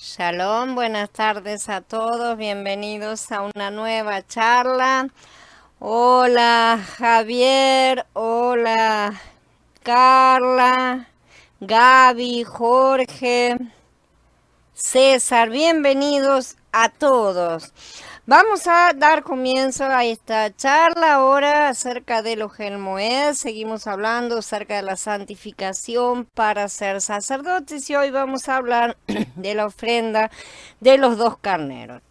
Shalom, buenas tardes a todos, bienvenidos a una nueva charla. Hola Javier, hola Carla, Gaby, Jorge, César, bienvenidos a todos. Vamos a dar comienzo a esta charla ahora acerca de los Gelmoed. Seguimos hablando acerca de la santificación para ser sacerdotes y hoy vamos a hablar de la ofrenda de los dos carneros.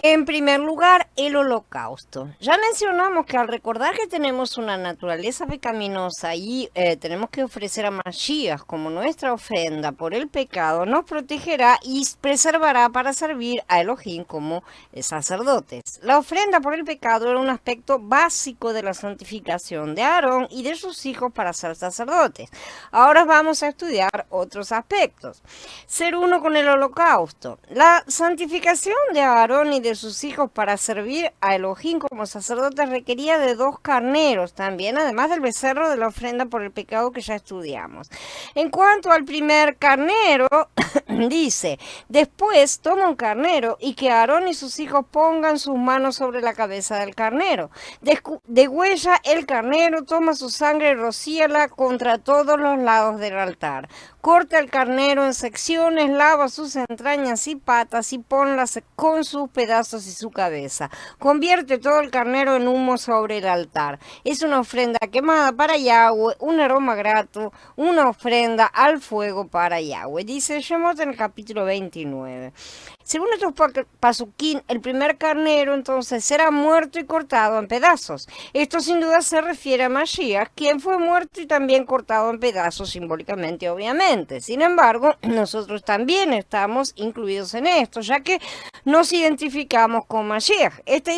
En primer lugar, el holocausto. Ya mencionamos que al recordar que tenemos una naturaleza pecaminosa y tenemos que ofrecer a Mashiach como nuestra ofrenda por el pecado, nos protegerá y preservará para servir a Elohim como sacerdotes. La ofrenda por el pecado era un aspecto básico de la santificación de Aarón y de sus hijos para ser sacerdotes. Ahora vamos a estudiar otros aspectos. Ser uno con el holocausto. La santificación de Aarón y de sus hijos para servir a Elohim como sacerdotes requería de dos carneros también, además del becerro de la ofrenda por el pecado que ya estudiamos. En cuanto al primer carnero, dice, después toma un carnero y que Aarón y sus hijos pongan sus manos sobre la cabeza del carnero. Degüella el carnero, toma su sangre y rocíala contra todos los lados del altar. Corta el carnero en secciones, lava sus entrañas y patas y ponlas con sus pedazos y su cabeza. Convierte todo el carnero en humo sobre el altar. Es una ofrenda quemada para Yahweh, un aroma grato, una ofrenda al fuego para Yahweh. Dice Shemot en el capítulo 29. Según estos pasuquín, el primer carnero entonces será muerto y cortado en pedazos. Esto sin duda se refiere a Mashiach, quien fue muerto y también cortado en pedazos simbólicamente, obviamente. Sin embargo, nosotros también estamos incluidos en esto, ya que nos identificamos con Mashiach. Esta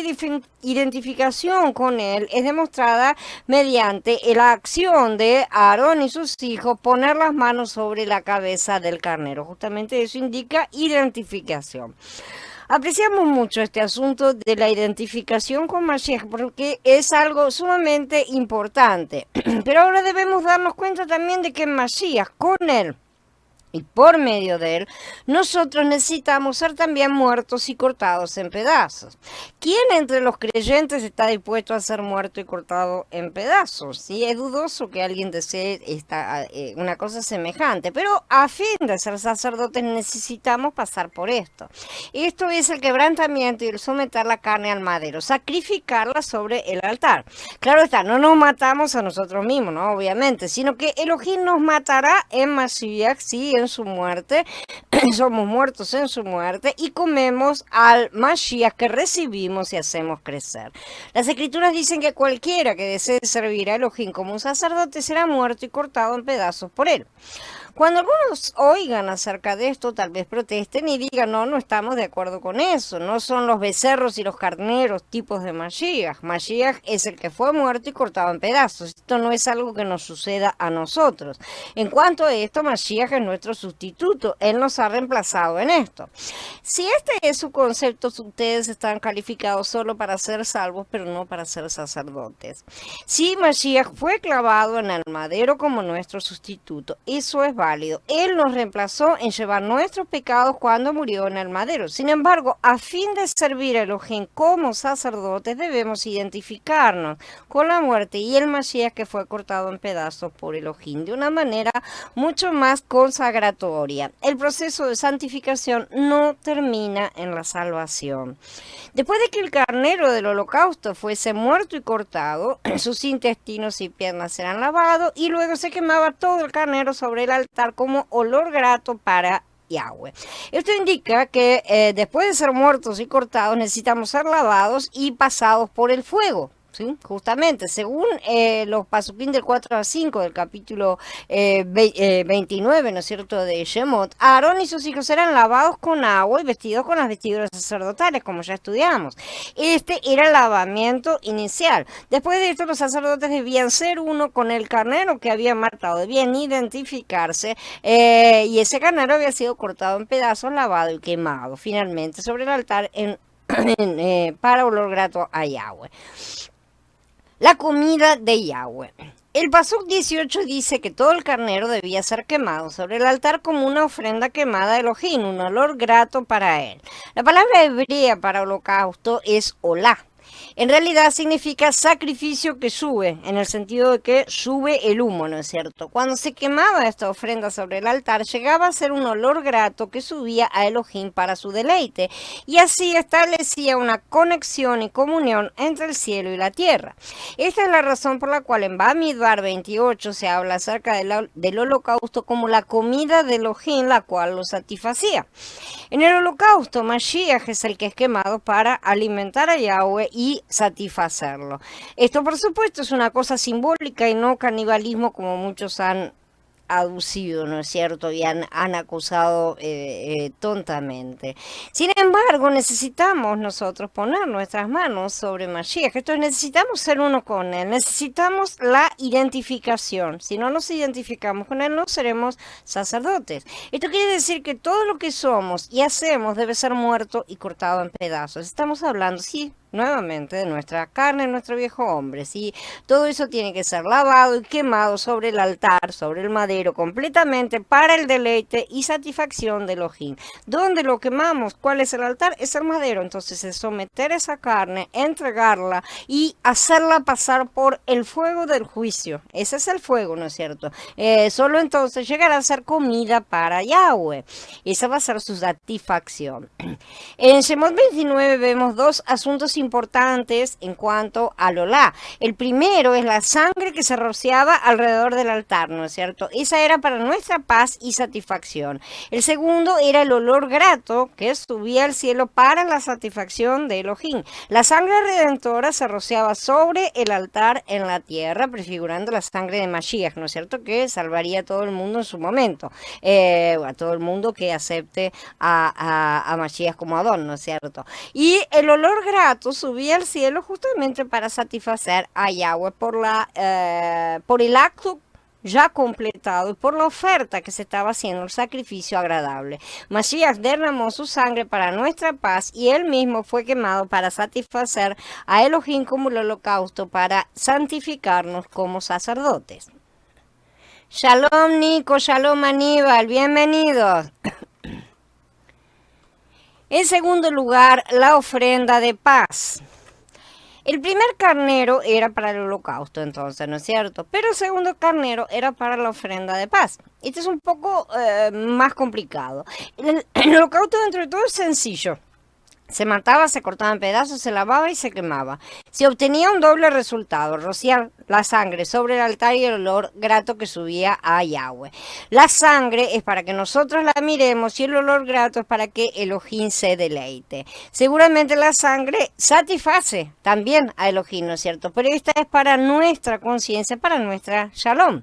identificación con él es demostrada mediante la acción de Aarón y sus hijos poner las manos sobre la cabeza del carnero. Justamente eso indica identificación. Apreciamos mucho este asunto de la identificación con Mashiach porque es algo sumamente importante. Pero ahora debemos darnos cuenta también de que Mashiach, con él y por medio de él, nosotros necesitamos ser también muertos y cortados en pedazos. ¿Quién entre los creyentes está dispuesto a ser muerto y cortado en pedazos? Sí, es dudoso que alguien desee una cosa semejante, pero a fin de ser sacerdotes necesitamos pasar por esto. Esto es el quebrantamiento y el someter la carne al madero, sacrificarla sobre el altar. Claro está, no nos matamos a nosotros mismos, ¿no? Obviamente, sino que Elohim nos matará en Mashiach, sí, en su muerte, somos muertos en su muerte y comemos al Mashiach que recibimos y hacemos crecer. Las escrituras dicen que cualquiera que desee servir a Elohim como un sacerdote será muerto y cortado en pedazos por él. Cuando algunos oigan acerca de esto, tal vez protesten y digan, no estamos de acuerdo con eso, no son los becerros y los carneros tipos de Mashiach. Mashiach es el que fue muerto y cortado en pedazos. Esto no es algo que nos suceda a nosotros. En cuanto a esto, Mashiach es nuestro sustituto, él nos ha reemplazado en esto. Si este es su concepto, ustedes están calificados solo para ser salvos, pero no para ser sacerdotes. Si Mashiach fue clavado en el madero como nuestro sustituto, eso es válido. Él nos reemplazó en llevar nuestros pecados cuando murió en el madero. Sin embargo, a fin de servir a Elohim como sacerdotes, debemos identificarnos con la muerte y el Mashiach que fue cortado en pedazos por Elohim de una manera mucho más consagratoria. El proceso de santificación no termina en la salvación. Después de que el carnero del holocausto fuese muerto y cortado, sus intestinos y piernas serán lavados y luego se quemaba todo el carnero sobre el altar como olor grato para Yahweh. Esto indica que después de ser muertos y cortados necesitamos ser lavados y pasados por el fuego. ¿Sí? Justamente, según los pasuquín del 4 al 5 del capítulo 29, ¿no es cierto?, de Shemot, Aarón y sus hijos serán lavados con agua y vestidos con las vestiduras sacerdotales, como ya estudiamos. Este era el lavamiento inicial. Después de esto, los sacerdotes debían ser uno con el carnero que habían matado, debían identificarse, y ese carnero había sido cortado en pedazos, lavado y quemado, finalmente, sobre el altar para olor grato a Yahweh. La comida de Yahweh. El Pasuk 18 dice que todo el carnero debía ser quemado sobre el altar como una ofrenda quemada a Elohim, un olor grato para él. La palabra hebrea para holocausto es olá. En realidad significa sacrificio que sube, en el sentido de que sube el humo, ¿no es cierto? Cuando se quemaba esta ofrenda sobre el altar, llegaba a ser un olor grato que subía a Elohim para su deleite, y así establecía una conexión y comunión entre el cielo y la tierra. Esta es la razón por la cual en Bamidbar 28 se habla acerca del holocausto como la comida de Elohim, la cual lo satisfacía. En el holocausto, Mashiach es el que es quemado para alimentar a Yahweh y satisfacerlo. Esto, por supuesto, es una cosa simbólica y no canibalismo como muchos han aducido, ¿no es cierto? Y han acusado tontamente. Sin embargo, necesitamos nosotros poner nuestras manos sobre Mashiach. Esto es, necesitamos ser uno con él. Necesitamos la identificación. Si no nos identificamos con él, no seremos sacerdotes. Esto quiere decir que todo lo que somos y hacemos debe ser muerto y cortado en pedazos. Estamos hablando, sí, nuevamente de nuestra carne, nuestro viejo hombre, ¿sí? Todo eso tiene que ser lavado y quemado sobre el altar, sobre el madero, completamente para el deleite y satisfacción de Elohim. ¿Dónde lo quemamos? ¿Cuál es el altar? Es el madero. Entonces es someter esa carne, entregarla y hacerla pasar por el fuego del juicio. Ese es el fuego, ¿no es cierto? Solo entonces llegará a ser comida para Yahweh. Esa va a ser su satisfacción. En Shemot 29 vemos dos asuntos importantes en cuanto al olá. El primero es la sangre que se rociaba alrededor del altar, ¿no es cierto? Esa era para nuestra paz y satisfacción. El segundo era el olor grato que subía al cielo para la satisfacción de Elohim. La sangre redentora se rociaba sobre el altar en la tierra, prefigurando la sangre de Mashiach, ¿no es cierto? Que salvaría a todo el mundo en su momento, a todo el mundo que acepte a Mashiach como Adón, ¿no es cierto? Y el olor grato subía al cielo justamente para satisfacer a Yahweh por el acto ya completado y por la oferta que se estaba haciendo, el sacrificio agradable. Mashiach derramó su sangre para nuestra paz y él mismo fue quemado para satisfacer a Elohim como el holocausto, para santificarnos como sacerdotes. Shalom Nico, shalom Aníbal, bienvenidos. En segundo lugar, la ofrenda de paz. El primer carnero era para el holocausto, entonces, ¿no es cierto? Pero el segundo carnero era para la ofrenda de paz. Este es un poco más complicado. El holocausto, dentro de todo, es sencillo. Se mataba, se cortaba en pedazos, se lavaba y se quemaba. Se obtenía un doble resultado: rociar la sangre sobre el altar y el olor grato que subía a Yahweh. La sangre es para que nosotros la miremos y el olor grato es para que Elohim se deleite. Seguramente la sangre satisface también a Elohim, ¿no es cierto? Pero esta es para nuestra conciencia, para nuestra shalom.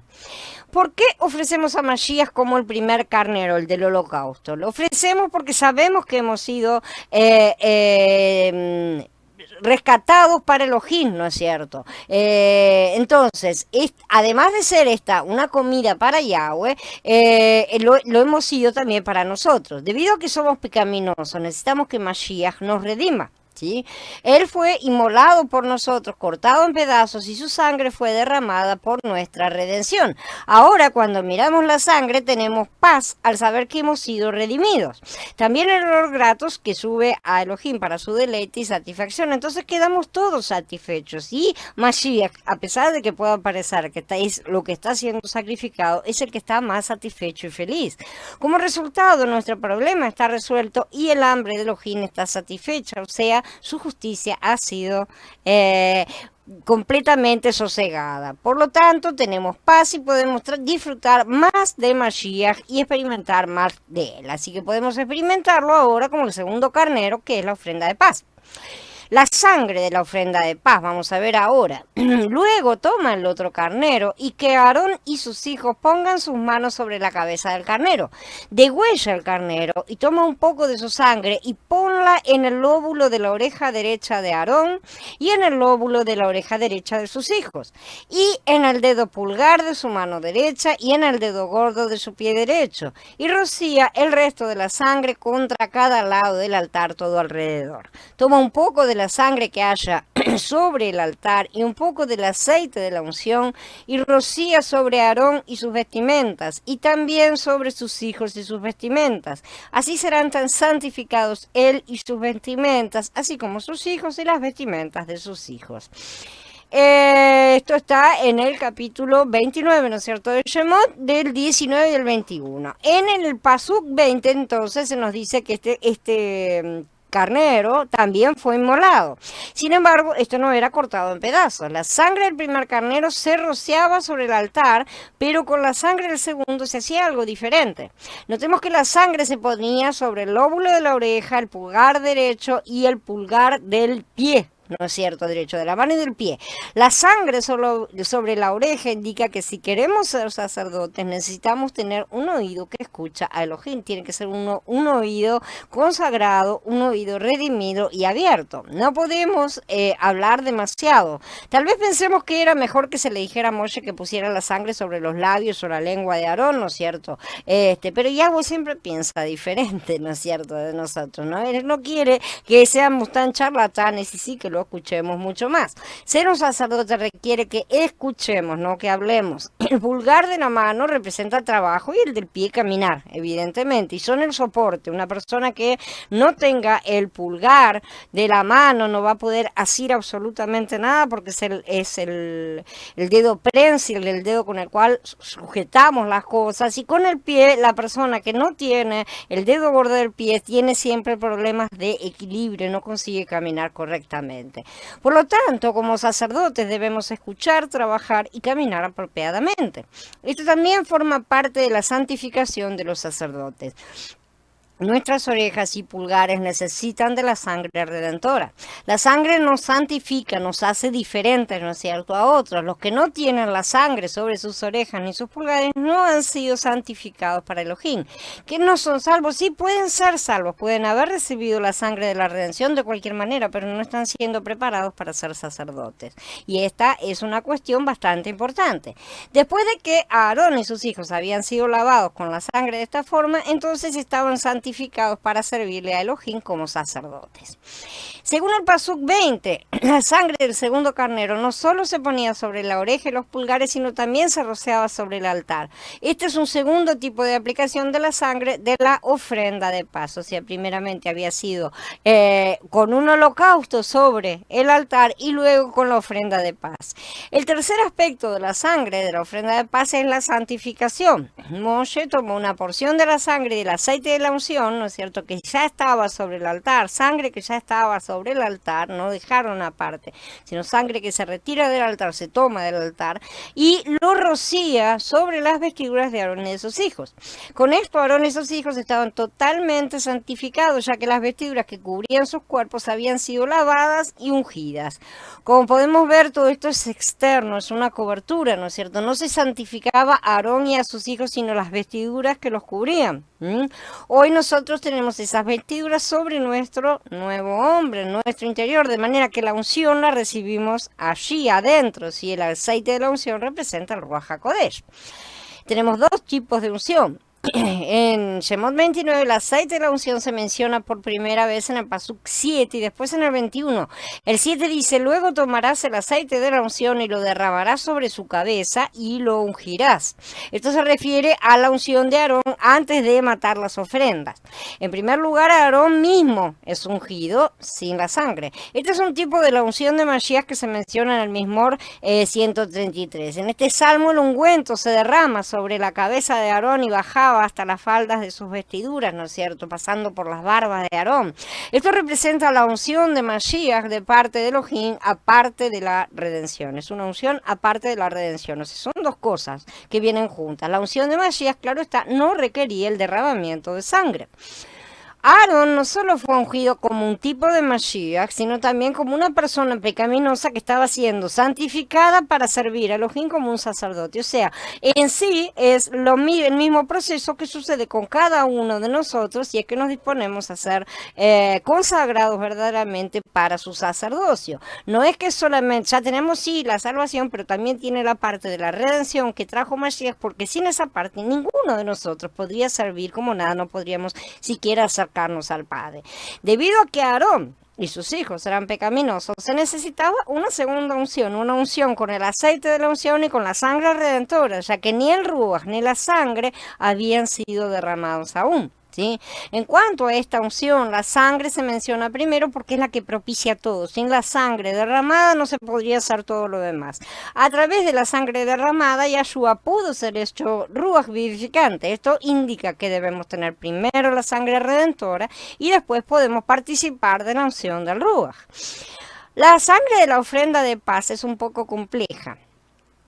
¿Por qué ofrecemos a Mashiach como el primer carnero, el del holocausto? Lo ofrecemos porque sabemos que hemos sido rescatados para Elohim, ¿no es cierto? Entonces, además de ser esta una comida para Yahweh, lo hemos sido también para nosotros. Debido a que somos pecaminosos, necesitamos que Mashiach nos redima. ¿Sí? Él fue inmolado por nosotros, cortado en pedazos, y su sangre fue derramada por nuestra redención. Ahora, cuando miramos la sangre, tenemos paz al saber que hemos sido redimidos. También el olor gratos que sube a Elohim para su deleite y satisfacción. Entonces quedamos todos satisfechos. Y Mashiach, a pesar de que pueda parecer que es lo que está siendo sacrificado, es el que está más satisfecho y feliz. Como resultado, nuestro problema está resuelto y el hambre de Elohim está satisfecha. O sea, su justicia ha sido completamente sosegada. Por lo tanto, tenemos paz y podemos disfrutar más de Mashiach y experimentar más de él. Así que podemos experimentarlo ahora como el segundo carnero, que es la ofrenda de paz. La sangre de la ofrenda de paz, vamos a ver ahora. Luego toma el otro carnero y que Aarón y sus hijos pongan sus manos sobre la cabeza del carnero. Degüella el carnero y toma un poco de su sangre y ponla en el lóbulo de la oreja derecha de Aarón y en el lóbulo de la oreja derecha de sus hijos, y en el dedo pulgar de su mano derecha y en el dedo gordo de su pie derecho, y rocía el resto de la sangre contra cada lado del altar todo alrededor. Toma un poco de la sangre que haya sobre el altar y un poco del aceite de la unción y rocía sobre Aarón y sus vestimentas y también sobre sus hijos y sus vestimentas. Así serán tan santificados él y sus vestimentas, así como sus hijos y las vestimentas de sus hijos. Esto está en el capítulo 29, ¿no es cierto?, de Shemot, del 19 y del 21. En el Pasuk 20, entonces, se nos dice que este carnero también fue inmolado. Sin embargo, esto no era cortado en pedazos. La sangre del primer carnero se rociaba sobre el altar, pero con la sangre del segundo se hacía algo diferente. Notemos que la sangre se ponía sobre el lóbulo de la oreja, el pulgar derecho y el pulgar del pie. ¿No es cierto? Derecho de la mano y del pie. La sangre sobre la oreja indica que si queremos ser sacerdotes necesitamos tener un oído que escucha a Elohim. Tiene que ser un oído consagrado, un oído redimido y abierto. No podemos hablar demasiado. Tal vez pensemos que era mejor que se le dijera a Moshe que pusiera la sangre sobre los labios o la lengua de Aarón, ¿no es cierto? Pero Yahweh siempre piensa diferente, ¿no es cierto?, de nosotros, ¿no? Él no quiere que seamos tan charlatanes y sí que lo escuchemos mucho más. Ser un sacerdote requiere que escuchemos, no que hablemos. El pulgar de la mano representa trabajo y el del pie caminar, evidentemente, y son el soporte. Una persona que no tenga el pulgar de la mano no va a poder hacer absolutamente nada porque es el dedo prensil, el dedo con el cual sujetamos las cosas, y con el pie, la persona que no tiene el dedo gordo del pie tiene siempre problemas de equilibrio, no consigue caminar correctamente. Por lo tanto, como sacerdotes debemos escuchar, trabajar y caminar apropiadamente. Esto también forma parte de la santificación de los sacerdotes. Nuestras orejas y pulgares necesitan de la sangre redentora. La sangre nos santifica, nos hace diferentes, ¿no es cierto?, a otros. Los que no tienen la sangre sobre sus orejas ni sus pulgares no han sido santificados para Elohim. ¿Que no son salvos? Sí, pueden ser salvos, pueden haber recibido la sangre de la redención de cualquier manera, pero no están siendo preparados para ser sacerdotes. Y esta es una cuestión bastante importante. Después de que Aarón y sus hijos habían sido lavados con la sangre de esta forma, entonces estaban santificados para servirle a Elohim como sacerdotes. Según el Pasuk 20, la sangre del segundo carnero no solo se ponía sobre la oreja y los pulgares, sino también se rociaba sobre el altar. Este es un segundo tipo de aplicación de la sangre de la ofrenda de paz. O sea, primeramente había sido con un holocausto sobre el altar y luego con la ofrenda de paz. El tercer aspecto de la sangre de la ofrenda de paz es la santificación. Moshe tomó una porción de la sangre y del aceite de la unción, ¿no es cierto?, que ya estaba sobre el altar, sangre que ya estaba sobre el altar, no dejaron aparte, sino sangre que se retira del altar, se toma del altar, y lo rocía sobre las vestiduras de Aarón y de sus hijos. Con esto Aarón y sus hijos estaban totalmente santificados, ya que las vestiduras que cubrían sus cuerpos habían sido lavadas y ungidas. Como podemos ver, todo esto es externo, es una cobertura, ¿no es cierto? No se santificaba a Aarón y a sus hijos, sino las vestiduras que los cubrían. Hoy nosotros tenemos esas vestiduras sobre nuestro nuevo hombre, nuestro interior, de manera que la unción la recibimos allí adentro. Si el aceite de la unción representa el Ruach HaKodesh. Tenemos dos tipos de unción. En Shemot 29 el aceite de la unción se menciona por primera vez en el Pasuk 7 y después en el 21. El 7 dice: luego tomarás el aceite de la unción y lo derramarás sobre su cabeza y lo ungirás. Esto se refiere a la unción de Aarón antes de matar las ofrendas. En primer lugar, Aarón mismo es ungido sin la sangre. Este es un tipo de la unción de Mashiach que se menciona en el Mizmor 133. En este salmo el ungüento se derrama sobre la cabeza de Aarón y bajaba hasta las faldas de sus vestiduras, ¿no es cierto?, pasando por las barbas de Aarón. Esto representa la unción de Mashiach de parte de Elohim, aparte de la redención. Es una unción aparte de la redención. O sea, son dos cosas que vienen juntas. La unción de Mashiach, claro está, no requería el derramamiento de sangre. Aarón no solo fue ungido como un tipo de Mashiach, sino también como una persona pecaminosa que estaba siendo santificada para servir a Elohim como un sacerdote. O sea, en sí es el mismo proceso que sucede con cada uno de nosotros, si es que nos disponemos a ser consagrados verdaderamente para su sacerdocio. No es que solamente, ya tenemos sí la salvación, pero también tiene la parte de la redención que trajo Mashiach, porque sin esa parte ninguno de nosotros podría servir como nada, no podríamos siquiera acercarnos al Padre. Debido a que Aarón y sus hijos eran pecaminosos, se necesitaba una segunda unción, una unción con el aceite de la unción y con la sangre redentora, ya que ni el ruaj ni la sangre habían sido derramados aún. ¿Sí? En cuanto a esta unción, la sangre se menciona primero porque es la que propicia todo. Sin la sangre derramada no se podría hacer todo lo demás. A través de la sangre derramada, Yahshua pudo ser hecho ruaj vivificante. Esto indica que debemos tener primero la sangre redentora y después podemos participar de la unción del ruaj. La sangre de la ofrenda de paz es un poco compleja.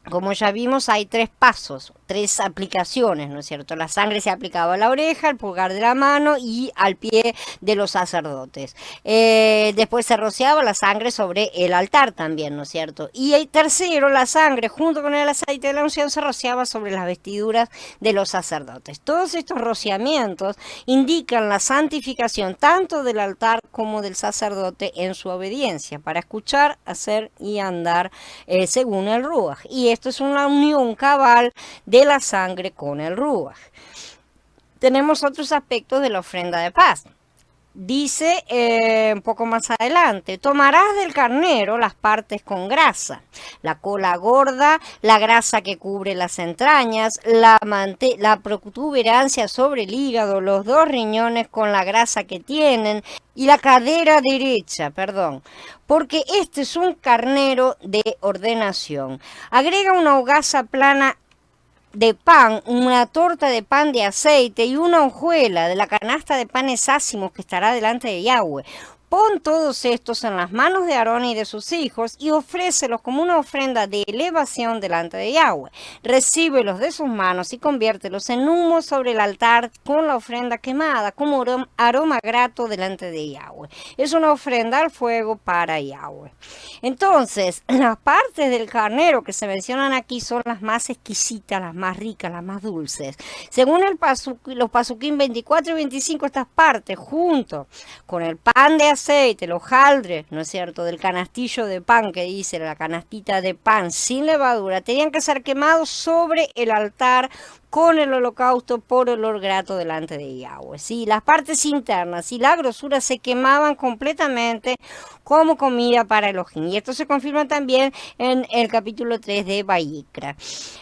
Como ya vimos, hay 3 pasos, 3 aplicaciones, ¿no es cierto? La sangre se aplicaba a la oreja, al pulgar de la mano y al pie de los sacerdotes. Después se rociaba la sangre sobre el altar también, ¿no es cierto? Y el tercero, la sangre junto con el aceite de la unción se rociaba sobre las vestiduras de los sacerdotes. Todos estos rociamientos indican la santificación tanto del altar como del sacerdote en su obediencia, para escuchar, hacer y andar según el ruaj. Y esto es una unión cabal de la sangre con el ruaj. Tenemos otros aspectos de la ofrenda de paz. Dice un poco más adelante, tomarás del carnero las partes con grasa, la cola gorda, la grasa que cubre las entrañas, la protuberancia sobre el hígado, los 2 riñones con la grasa que tienen y la cadera derecha, porque este es un carnero de ordenación. Agrega una hogaza plana de pan, una torta de pan de aceite y una hojuela de la canasta de panes ácimos que estará delante de Yahweh. Pon todos estos en las manos de Aarón y de sus hijos y ofrécelos como una ofrenda de elevación delante de Yahweh. Recíbelos de sus manos y conviértelos en humo sobre el altar con la ofrenda quemada, como aroma grato delante de Yahweh. Es una ofrenda al fuego para Yahweh. Entonces, las partes del carnero que se mencionan aquí son las más exquisitas, las más ricas, las más dulces. Según los Pasukim 24 y 25, estas partes, junto con el pan de aceite, los hojaldres, ¿no es cierto?, del canastillo de pan que dice, la canastita de pan sin levadura, tenían que ser quemados sobre el altar con el holocausto por olor grato delante de Yahweh. Sí, las partes internas y la grosura se quemaban completamente como comida para Elohim. Y esto se confirma también en el capítulo 3 de Vayikra.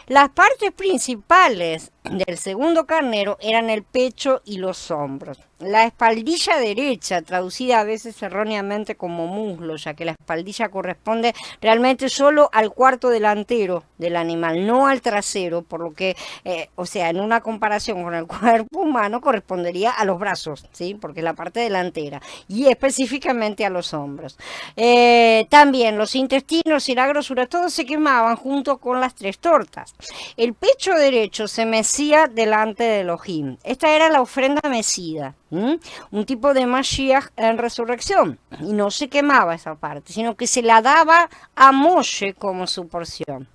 Las partes principales del segundo carnero eran el pecho y los hombros. La espaldilla derecha, traducida a veces erróneamente como muslo, ya que la espaldilla corresponde realmente solo al cuarto delantero del animal, no al trasero, por lo que, en una comparación con el cuerpo humano correspondería a los brazos, ¿sí? Porque es la parte delantera, y específicamente a los hombros. También los intestinos y la grosura, todos se quemaban junto con las 3 tortas. El pecho derecho se mecía delante de Elohim. Esta era la ofrenda mecida. Un tipo de Mashiach en resurrección, y no se quemaba esa parte, sino que se la daba a Moshe como su porción.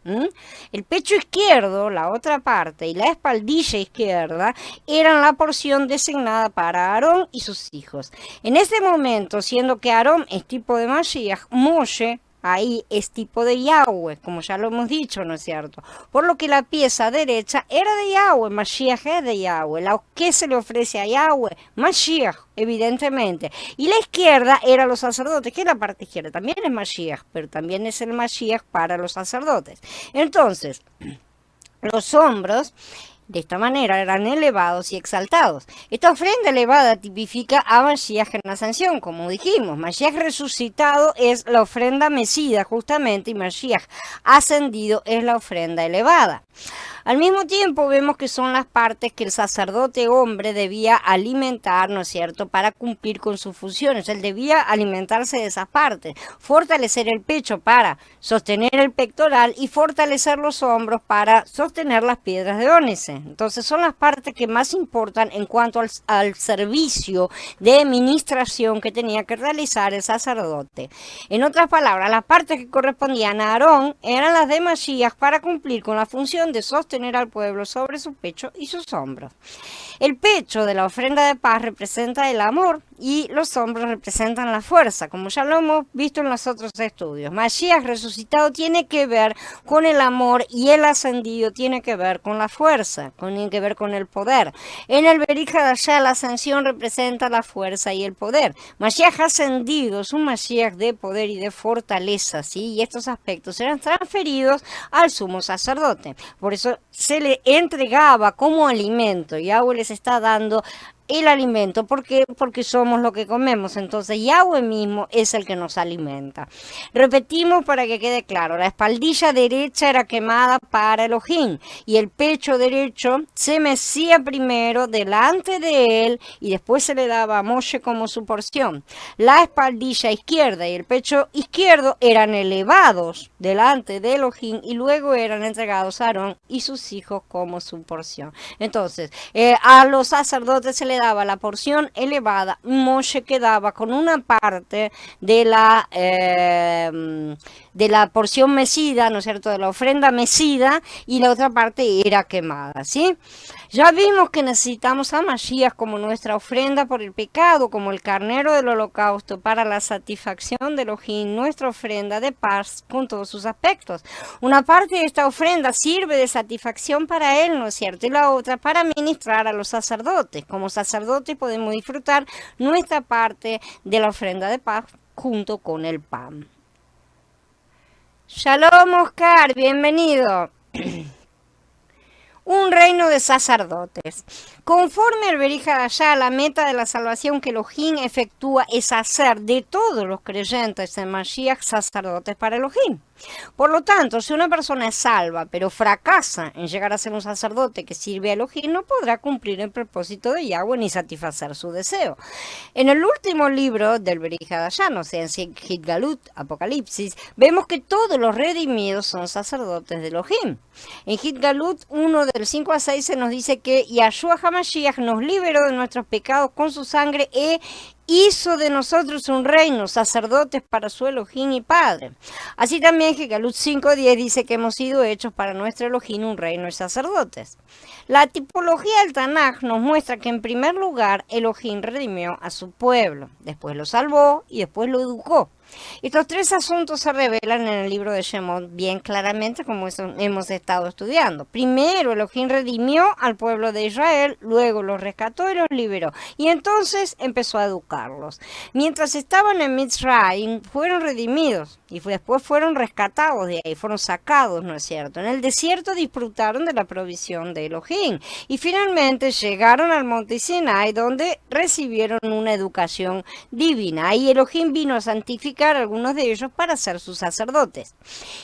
El pecho izquierdo, la otra parte, y la espaldilla izquierda eran la porción designada para Aarón y sus hijos. En ese momento, siendo que Aarón es tipo de Mashiach, Moshe ahí es tipo de Yahweh, como ya lo hemos dicho, ¿no es cierto? Por lo que la pieza derecha era de Yahweh, Mashiach es de Yahweh. ¿Qué se le ofrece a Yahweh? Mashiach, evidentemente. Y la izquierda era los sacerdotes, que es la parte izquierda, también es Mashiach, pero también es el Mashiach para los sacerdotes. Entonces, los hombros de esta manera eran elevados y exaltados. Esta ofrenda elevada tipifica a Mashiach en la ascensión, como dijimos. Mashiach resucitado es la ofrenda mecida, justamente, y Mashiach ascendido es la ofrenda elevada. Al mismo tiempo vemos que son las partes que el sacerdote hombre debía alimentar, ¿no es cierto?, para cumplir con sus funciones. Él debía alimentarse de esas partes, fortalecer el pecho para sostener el pectoral y fortalecer los hombros para sostener las piedras de ónice. Entonces son las partes que más importan en cuanto al servicio de ministración que tenía que realizar el sacerdote. En otras palabras, las partes que correspondían a Aarón eran las de Mashiach para cumplir con la función de sostener al pueblo sobre su pecho y sus hombros. El pecho de la ofrenda de paz representa el amor y los hombros representan la fuerza, como ya lo hemos visto en los otros estudios. Mashiach resucitado tiene que ver con el amor y el ascendido tiene que ver con la fuerza, tiene que ver con el poder. En el Berij Hadashah la ascensión representa la fuerza y el poder. Mashiach ascendido es un Mashiach de poder y de fortaleza, ¿sí? Y estos aspectos eran transferidos al sumo sacerdote. Por eso se le entregaba como alimento. Yahweh les está dando el alimento. ¿Por qué? Porque somos lo que comemos. Entonces Yahweh mismo es el que nos alimenta. Repetimos para que quede claro. La espaldilla derecha era quemada para Elohim y el pecho derecho se mecía primero delante de él y después se le daba a Moshe como su porción. La espaldilla izquierda y el pecho izquierdo eran elevados delante de Elohim y luego eran entregados a Aarón y sus hijos como su porción. Entonces, a los sacerdotes se le daba la porción elevada. Moshe quedaba con una parte de la porción mecida, ¿no es cierto?, de la ofrenda mecida, y la otra parte era quemada, ¿sí? Ya vimos que necesitamos a Mashiach como nuestra ofrenda por el pecado, como el carnero del holocausto para la satisfacción de Elohim, nuestra ofrenda de paz con todos sus aspectos. Una parte de esta ofrenda sirve de satisfacción para él, ¿no es cierto?, y la otra para ministrar a los sacerdotes. Como sacerdotes podemos disfrutar nuestra parte de la ofrenda de paz junto con el pan. Shalom, Oscar, bienvenido. Un reino de sacerdotes. Conforme al Berij Hadashah, la meta de la salvación que Elohim efectúa es hacer de todos los creyentes en Mashiach sacerdotes para Elohim. Por lo tanto, si una persona es salva, pero fracasa en llegar a ser un sacerdote que sirve a Elohim, no podrá cumplir el propósito de Yahweh ni satisfacer su deseo. En el último libro del Berij Hadashah, no sé, en Hitgalut, Apocalipsis, vemos que todos los redimidos son sacerdotes de Elohim. En Hitgalut 1 del 5 a 6 se nos dice que Yahshua HaMashiach nos liberó de nuestros pecados con su sangre e hizo de nosotros un reino, sacerdotes para su Elohim y Padre. Así también Hitgalut 5:10 dice que hemos sido hechos para nuestro Elohim un reino de sacerdotes. La tipología del Tanaj nos muestra que en primer lugar Elohim redimió a su pueblo, después lo salvó y después lo educó. Estos tres asuntos se revelan en el libro de Shemot bien claramente, como hemos estado estudiando. Primero, Elohim redimió al pueblo de Israel, luego los rescató y los liberó, y entonces empezó a educarlos. Mientras estaban en Mitzrayim, fueron redimidos, y después fueron rescatados de ahí, fueron sacados, ¿no es cierto? En el desierto disfrutaron de la provisión de Elohim, y finalmente llegaron al monte Sinai, donde recibieron una educación divina. Ahí Elohim vino a santificar a algunos de ellos para ser sus sacerdotes.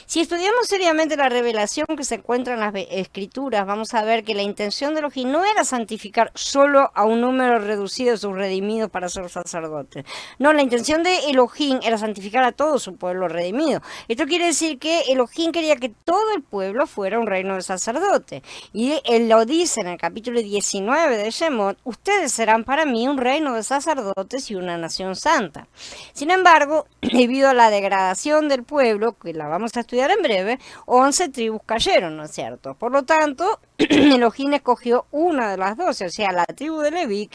Si estudiamos seriamente la revelación que se encuentra en las escrituras, vamos a ver que la intención de Elohim no era santificar solo a un número reducido de sus redimidos para ser sacerdotes. No, la intención de Elohim era santificar a todo su pueblo redimido. Esto quiere decir que Elohim quería que todo el pueblo fuera un reino de sacerdotes. Y él lo dice en el capítulo 19 de Shemot: ustedes serán para mí un reino de sacerdotes y una nación santa. Sin embargo, debido a la degradación del pueblo, que la vamos a estudiar en breve, 11 tribus cayeron, ¿no es cierto? Por lo tanto, Elohim escogió una de las 12, o sea, la tribu de Leví,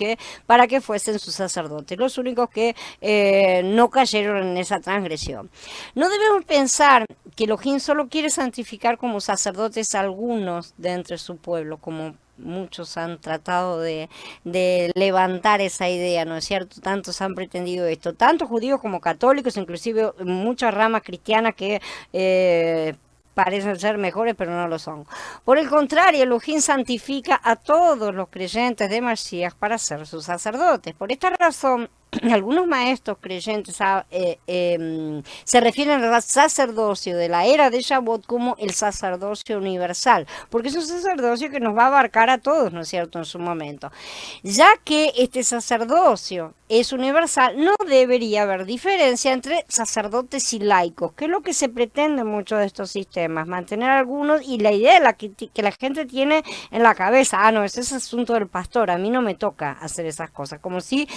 para que fuesen sus sacerdotes, los únicos que no cayeron en esa transgresión. No debemos pensar que Elohim solo quiere santificar como sacerdotes a algunos de entre su pueblo, como muchos han tratado de levantar esa idea, ¿no es cierto? Tantos han pretendido esto, tanto judíos como católicos, inclusive muchas ramas cristianas que parecen ser mejores, pero no lo son. Por el contrario, Elohim santifica a todos los creyentes de Mashiach para ser sus sacerdotes. Por esta razón, algunos maestros creyentes se refieren al sacerdocio de la era de Shavuot como el sacerdocio universal, porque es un sacerdocio que nos va a abarcar a todos, ¿no es cierto?, en su momento. Ya que este sacerdocio es universal, no debería haber diferencia entre sacerdotes y laicos, que es lo que se pretende en muchos de estos sistemas, mantener algunos, y la idea que la gente tiene en la cabeza: no, ese es asunto del pastor, a mí no me toca hacer esas cosas, como si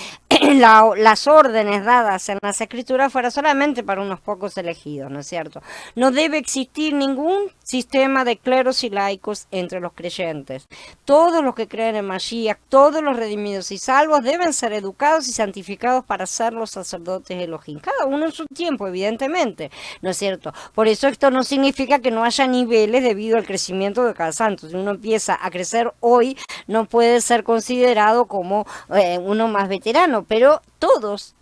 las órdenes dadas en las escrituras fuera solamente para unos pocos elegidos, ¿no es cierto? No debe existir ningún sistema de cleros y laicos entre los creyentes. Todos los que creen en Mashiach, todos los redimidos y salvos deben ser educados y santificados para ser los sacerdotes de Elohim. Cada uno en su tiempo, evidentemente, ¿no es cierto? Por eso esto no significa que no haya niveles debido al crecimiento de cada santo. Si uno empieza a crecer hoy, no puede ser considerado como uno más veterano, pero todos,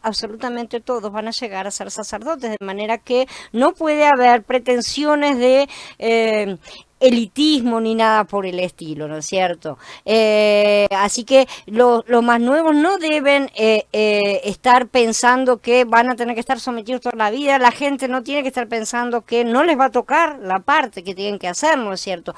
absolutamente todos van a llegar a ser sacerdotes, de manera que no puede haber pretensiones de elitismo ni nada por el estilo, ¿no es cierto? Así que los más nuevos no deben estar pensando que van a tener que estar sometidos toda la vida. La gente no tiene que estar pensando que no les va a tocar la parte que tienen que hacer, ¿no es cierto?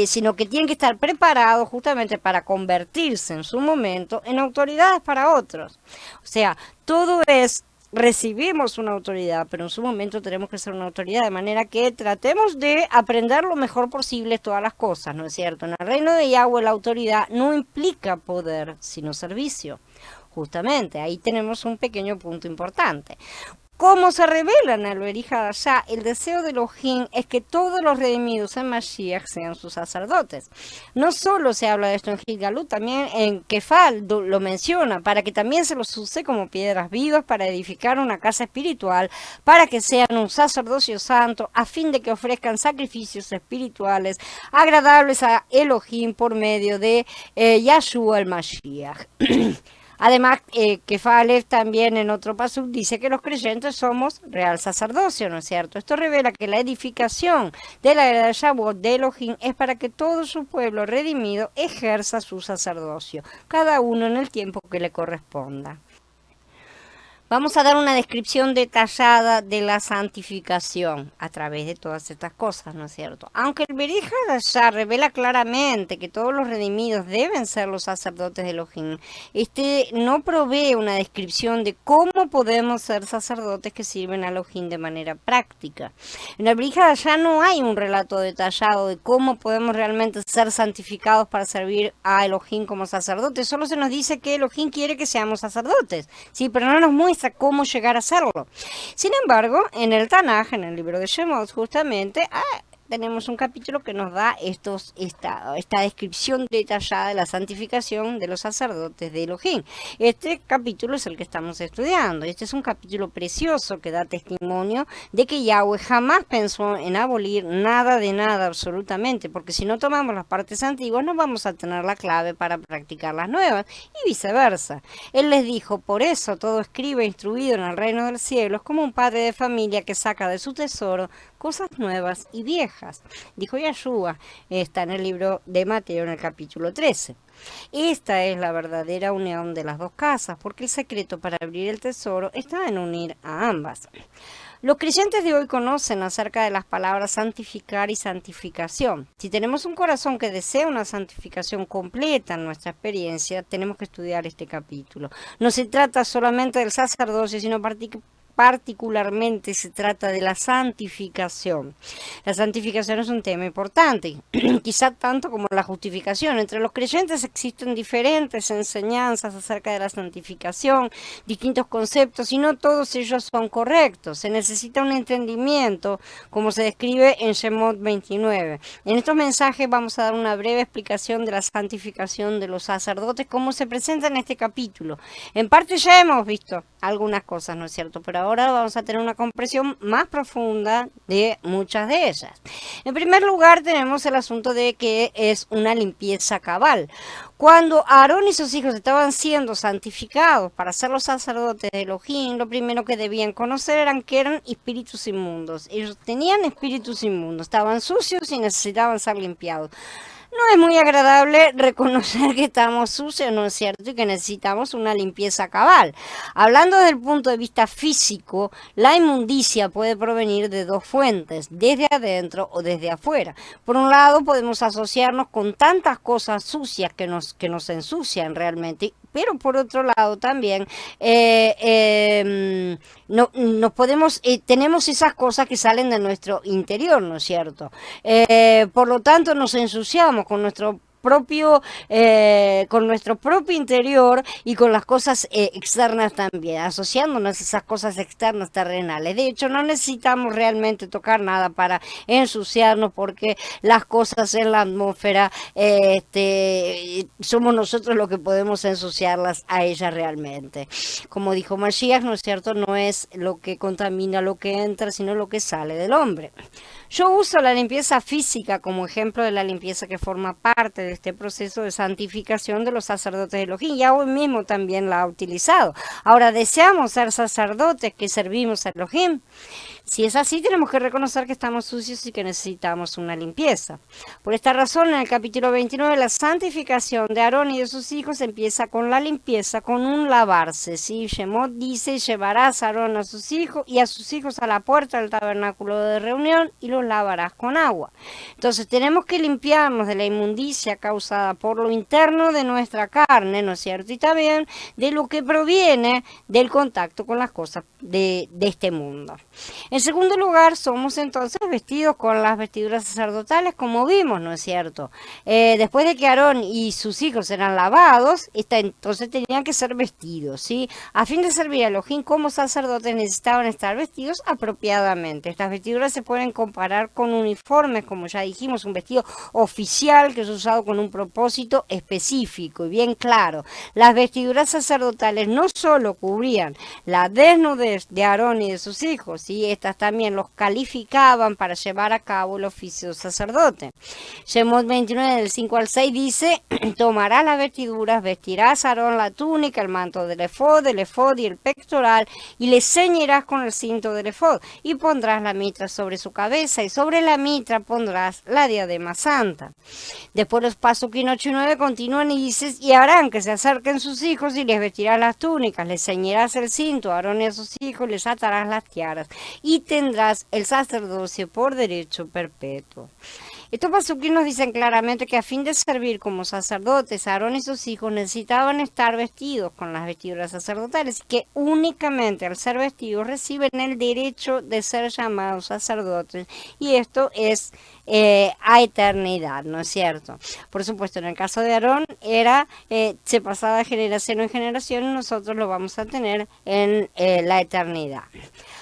Sino que tienen que estar preparados justamente para convertirse en su momento en autoridades para otros. O sea, todo es recibimos una autoridad, pero en su momento tenemos que ser una autoridad, de manera que tratemos de aprender lo mejor posible todas las cosas, ¿no es cierto? En el reino de Yahweh la autoridad no implica poder, sino servicio. Justamente, ahí tenemos un pequeño punto importante. ¿Cómo se revela en el Berija Dashá? El deseo de Elohim es que todos los redimidos en Mashiach sean sus sacerdotes. No solo se habla de esto en Gilgalut, también en Kefal lo menciona, para que también se los use como piedras vivas para edificar una casa espiritual, para que sean un sacerdocio santo, a fin de que ofrezcan sacrificios espirituales agradables a Elohim por medio de Yahshua el Mashiach. Además, Kefalev también en otro pasuk dice que los creyentes somos real sacerdocio, ¿no es cierto? Esto revela que la edificación de la era de Shavuot de Elohim es para que todo su pueblo redimido ejerza su sacerdocio, cada uno en el tiempo que le corresponda. Vamos a dar una descripción detallada de la santificación a través de todas estas cosas, ¿no es cierto? Aunque el Berija Dashá revela claramente que todos los redimidos deben ser los sacerdotes de Elohim, este no provee una descripción de cómo podemos ser sacerdotes que sirven a Elohim de manera práctica. En el Berija Dashá no hay un relato detallado de cómo podemos realmente ser santificados para servir a Elohim como sacerdotes. Solo se nos dice que Elohim quiere que seamos sacerdotes, sí, pero no nos muestra cómo llegar a hacerlo. Sin embargo, en el Tanaj, en el libro de Shemot, justamente, tenemos un capítulo que nos da esta descripción detallada de la santificación de los sacerdotes de Elohim. Este capítulo es el que estamos estudiando. Este es un capítulo precioso que da testimonio de que Yahweh jamás pensó en abolir nada de nada absolutamente, porque si no tomamos las partes antiguas no vamos a tener la clave para practicar las nuevas, y viceversa. Él les dijo: por eso todo escriba instruido en el reino del cielo es como un padre de familia que saca de su tesoro cosas nuevas y viejas. Dijo Yahshua, está en el libro de Mateo en el capítulo 13. Esta es la verdadera unión de las dos casas, porque el secreto para abrir el tesoro está en unir a ambas. Los creyentes de hoy conocen acerca de las palabras santificar y santificación. Si tenemos un corazón que desea una santificación completa en nuestra experiencia, tenemos que estudiar este capítulo. No se trata solamente del sacerdocio, sino particularmente se trata de la santificación. La santificación es un tema importante, quizá tanto como la justificación. Entre los creyentes existen diferentes enseñanzas acerca de la santificación, distintos conceptos, y no todos ellos son correctos. Se necesita un entendimiento, como se describe en Shemot 29. En estos mensajes vamos a dar una breve explicación de la santificación de los sacerdotes, como se presenta en este capítulo. En parte ya hemos visto algunas cosas, ¿no es cierto? Pero ahora vamos a tener una comprensión más profunda de muchas de ellas. En primer lugar, tenemos el asunto de que es una limpieza cabal. Cuando Aarón y sus hijos estaban siendo santificados para ser los sacerdotes de Elohim, lo primero que debían conocer eran que eran espíritus inmundos. Ellos tenían espíritus inmundos, estaban sucios y necesitaban ser limpiados. No es muy agradable reconocer que estamos sucios, ¿no es cierto? Y que necesitamos una limpieza cabal. Hablando desde el punto de vista físico, la inmundicia puede provenir de dos fuentes, desde adentro o desde afuera. Por un lado, podemos asociarnos con tantas cosas sucias que nos ensucian realmente, pero por otro lado también tenemos esas cosas que salen de nuestro interior, ¿no es cierto? Por lo tanto nos ensuciamos con nuestro con nuestro propio interior y con las cosas externas también, asociándonos a esas cosas externas terrenales. De hecho, no necesitamos realmente tocar nada para ensuciarnos porque las cosas en la atmósfera, somos nosotros los que podemos ensuciarlas a ellas realmente. Como dijo Mashiach, ¿no es cierto? No es lo que contamina lo que entra, sino lo que sale del hombre. Yo uso la limpieza física como ejemplo de la limpieza que forma parte de este proceso de santificación de los sacerdotes de Elohim. Ya hoy mismo también la ha utilizado. Ahora, ¿deseamos ser sacerdotes que servimos a Elohim? Si es así, tenemos que reconocer que estamos sucios y que necesitamos una limpieza. Por esta razón, en el capítulo 29, la santificación de Aarón y de sus hijos empieza con la limpieza, con un lavarse. ¿Sí? Shemot dice, llevarás a Aarón a sus hijos y a sus hijos a la puerta del tabernáculo de reunión y los lavarás con agua. Entonces, tenemos que limpiarnos de la inmundicia causada por lo interno de nuestra carne, ¿no es cierto? Y también de lo que proviene del contacto con las cosas de este mundo. En segundo lugar, somos entonces vestidos con las vestiduras sacerdotales, como vimos, ¿no es cierto? Después de que Aarón y sus hijos eran lavados, entonces tenían que ser vestidos, ¿sí? A fin de servir a Elohim como sacerdotes necesitaban estar vestidos apropiadamente. Estas vestiduras se pueden comparar con uniformes, como ya dijimos, un vestido oficial que es usado con un propósito específico y bien claro. Las vestiduras sacerdotales no solo cubrían la desnudez de Aarón y de sus hijos, ¿sí? Estas también los calificaban para llevar a cabo el oficio de sacerdote. Shemot 29 del 5 al 6 dice, tomarás las vestiduras, vestirás a Aarón la túnica, el manto del efod y el pectoral, y le ceñirás con el cinto del efod, y pondrás la mitra sobre su cabeza, y sobre la mitra pondrás la diadema santa. Después los Pasukim 8 y 9 continúan y dices, y harán que se acerquen sus hijos y les vestirás las túnicas, les ceñirás el cinto a Aarón y a sus hijos, les atarás las tiaras, y tendrás el sacerdocio por derecho perpetuo. Estos pasukim nos dicen claramente que a fin de servir como sacerdotes, Aarón y sus hijos necesitaban estar vestidos con las vestiduras sacerdotales, y que únicamente al ser vestidos reciben el derecho de ser llamados sacerdotes, y esto es a eternidad, ¿no es cierto? Por supuesto, en el caso de Aarón se pasaba de generación en generación y nosotros lo vamos a tener en la eternidad.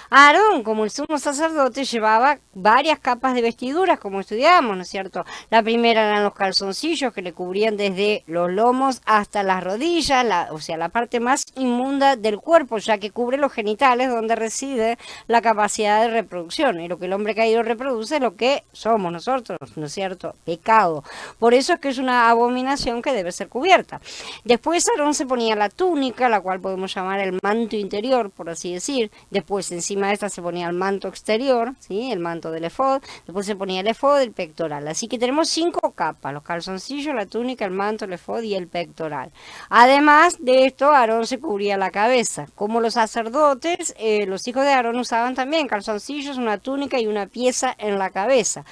Aarón, como el sumo sacerdote, llevaba varias capas de vestiduras, como estudiamos, ¿no es cierto? La primera eran los calzoncillos que le cubrían desde los lomos hasta las rodillas, o sea, la parte más inmunda del cuerpo, ya que cubre los genitales, donde reside la capacidad de reproducción. Y lo que el hombre caído reproduce es lo que somos nosotros, ¿no es cierto? Pecado. Por eso es que es una abominación que debe ser cubierta. Después Aarón se ponía la túnica, la cual podemos llamar el manto interior, por así decir. Después encima de esta se ponía el manto exterior, ¿sí? El manto del efod. Después se ponía el efod, el pectoral. Así que tenemos 5 capas: los calzoncillos, la túnica, el manto, el efod y el pectoral. Además de esto, Aarón se cubría la cabeza. Como los sacerdotes, los hijos de Aarón usaban también calzoncillos, una túnica y una pieza en la cabeza.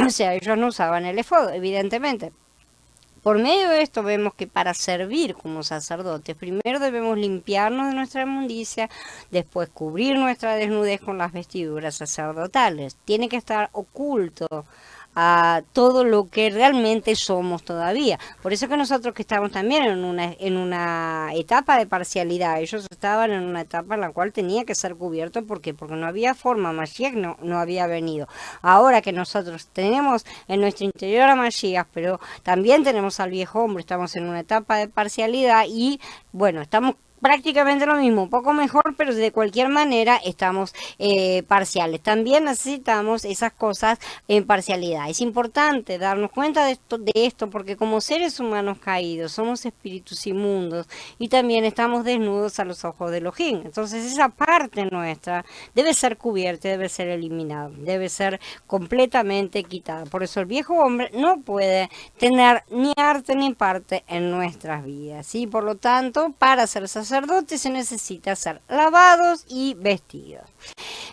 O sea, ellos no usaban el efod, evidentemente. Por medio de esto vemos que para servir como sacerdotes, primero debemos limpiarnos de nuestra inmundicia, después cubrir nuestra desnudez con las vestiduras sacerdotales. Tiene que estar oculto a todo lo que realmente somos todavía. Por eso que nosotros que estamos también en una etapa de parcialidad, ellos estaban en una etapa en la cual tenía que ser cubierto. ¿Por qué? Porque no había forma, Mashiach no había venido. Ahora que nosotros tenemos en nuestro interior a Mashiach, pero también tenemos al viejo hombre, estamos en una etapa de parcialidad y bueno, estamos prácticamente lo mismo, un poco mejor, pero de cualquier manera estamos parciales. También necesitamos esas cosas en parcialidad. Es importante darnos cuenta de esto porque como seres humanos caídos somos espíritus inmundos y también estamos desnudos a los ojos de Elohim. Entonces esa parte nuestra debe ser cubierta, debe ser eliminada, debe ser completamente quitada. Por eso el viejo hombre no puede tener ni arte ni parte en nuestras vidas, ¿sí? Por lo tanto, para ser sacerdotes se necesita ser lavados y vestidos.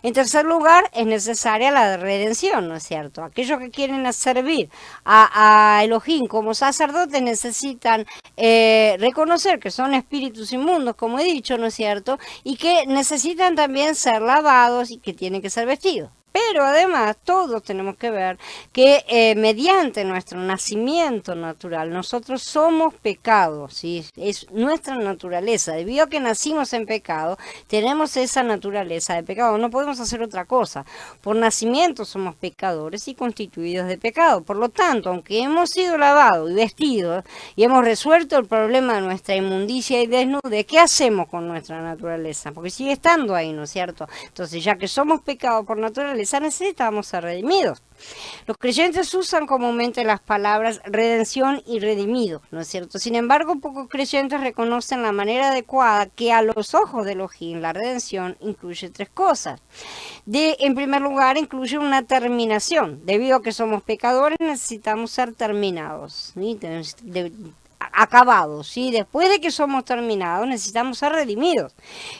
En tercer lugar, es necesaria la redención, ¿no es cierto? Aquellos que quieren servir a Elohim como sacerdotes necesitan reconocer que son espíritus inmundos, como he dicho, ¿no es cierto? Y que necesitan también ser lavados y que tienen que ser vestidos. Pero además todos tenemos que ver que mediante nuestro nacimiento natural, nosotros somos pecados, ¿sí? Es nuestra naturaleza. Debido a que nacimos en pecado, tenemos esa naturaleza de pecado. No podemos hacer otra cosa. Por nacimiento somos pecadores y constituidos de pecado. Por lo tanto, aunque hemos sido lavados y vestidos y hemos resuelto el problema de nuestra inmundicia y desnudez, ¿qué hacemos con nuestra naturaleza? Porque sigue estando ahí, ¿no es cierto? Entonces, ya que somos pecados por naturaleza, necesitamos ser redimidos. Los creyentes usan comúnmente las palabras redención y redimido, ¿no es cierto? Sin embargo, pocos creyentes reconocen la manera adecuada que a los ojos de Elohim la redención incluye tres cosas. En primer lugar, incluye una terminación. Debido a que somos pecadores, necesitamos ser terminados, ¿sí? Acabados, ¿sí? Después de que somos terminados, necesitamos ser redimidos.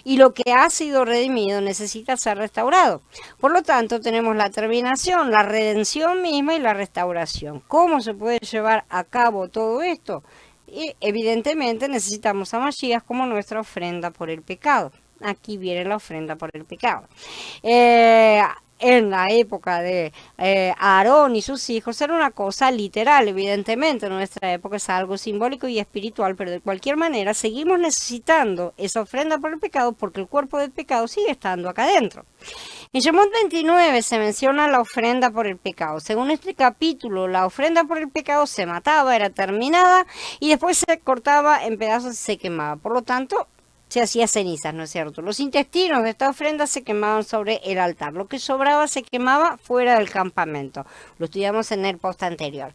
Y lo que ha sido redimido necesita ser restaurado. Por lo tanto, tenemos la terminación, la redención misma y la restauración. ¿Cómo se puede llevar a cabo todo esto? Y evidentemente necesitamos a Mashiach como nuestra ofrenda por el pecado. Aquí viene la ofrenda por el pecado. En la época de Aarón y sus hijos era una cosa literal, evidentemente. En nuestra época es algo simbólico y espiritual, pero de cualquier manera seguimos necesitando esa ofrenda por el pecado porque el cuerpo del pecado sigue estando acá adentro. En Shemot 29 se menciona la ofrenda por el pecado. Según este capítulo, la ofrenda por el pecado se mataba, era terminada y después se cortaba en pedazos y se quemaba. Por lo tanto, se hacía cenizas, ¿no es cierto? Los intestinos de esta ofrenda se quemaban sobre el altar. Lo que sobraba se quemaba fuera del campamento. Lo estudiamos en el post anterior.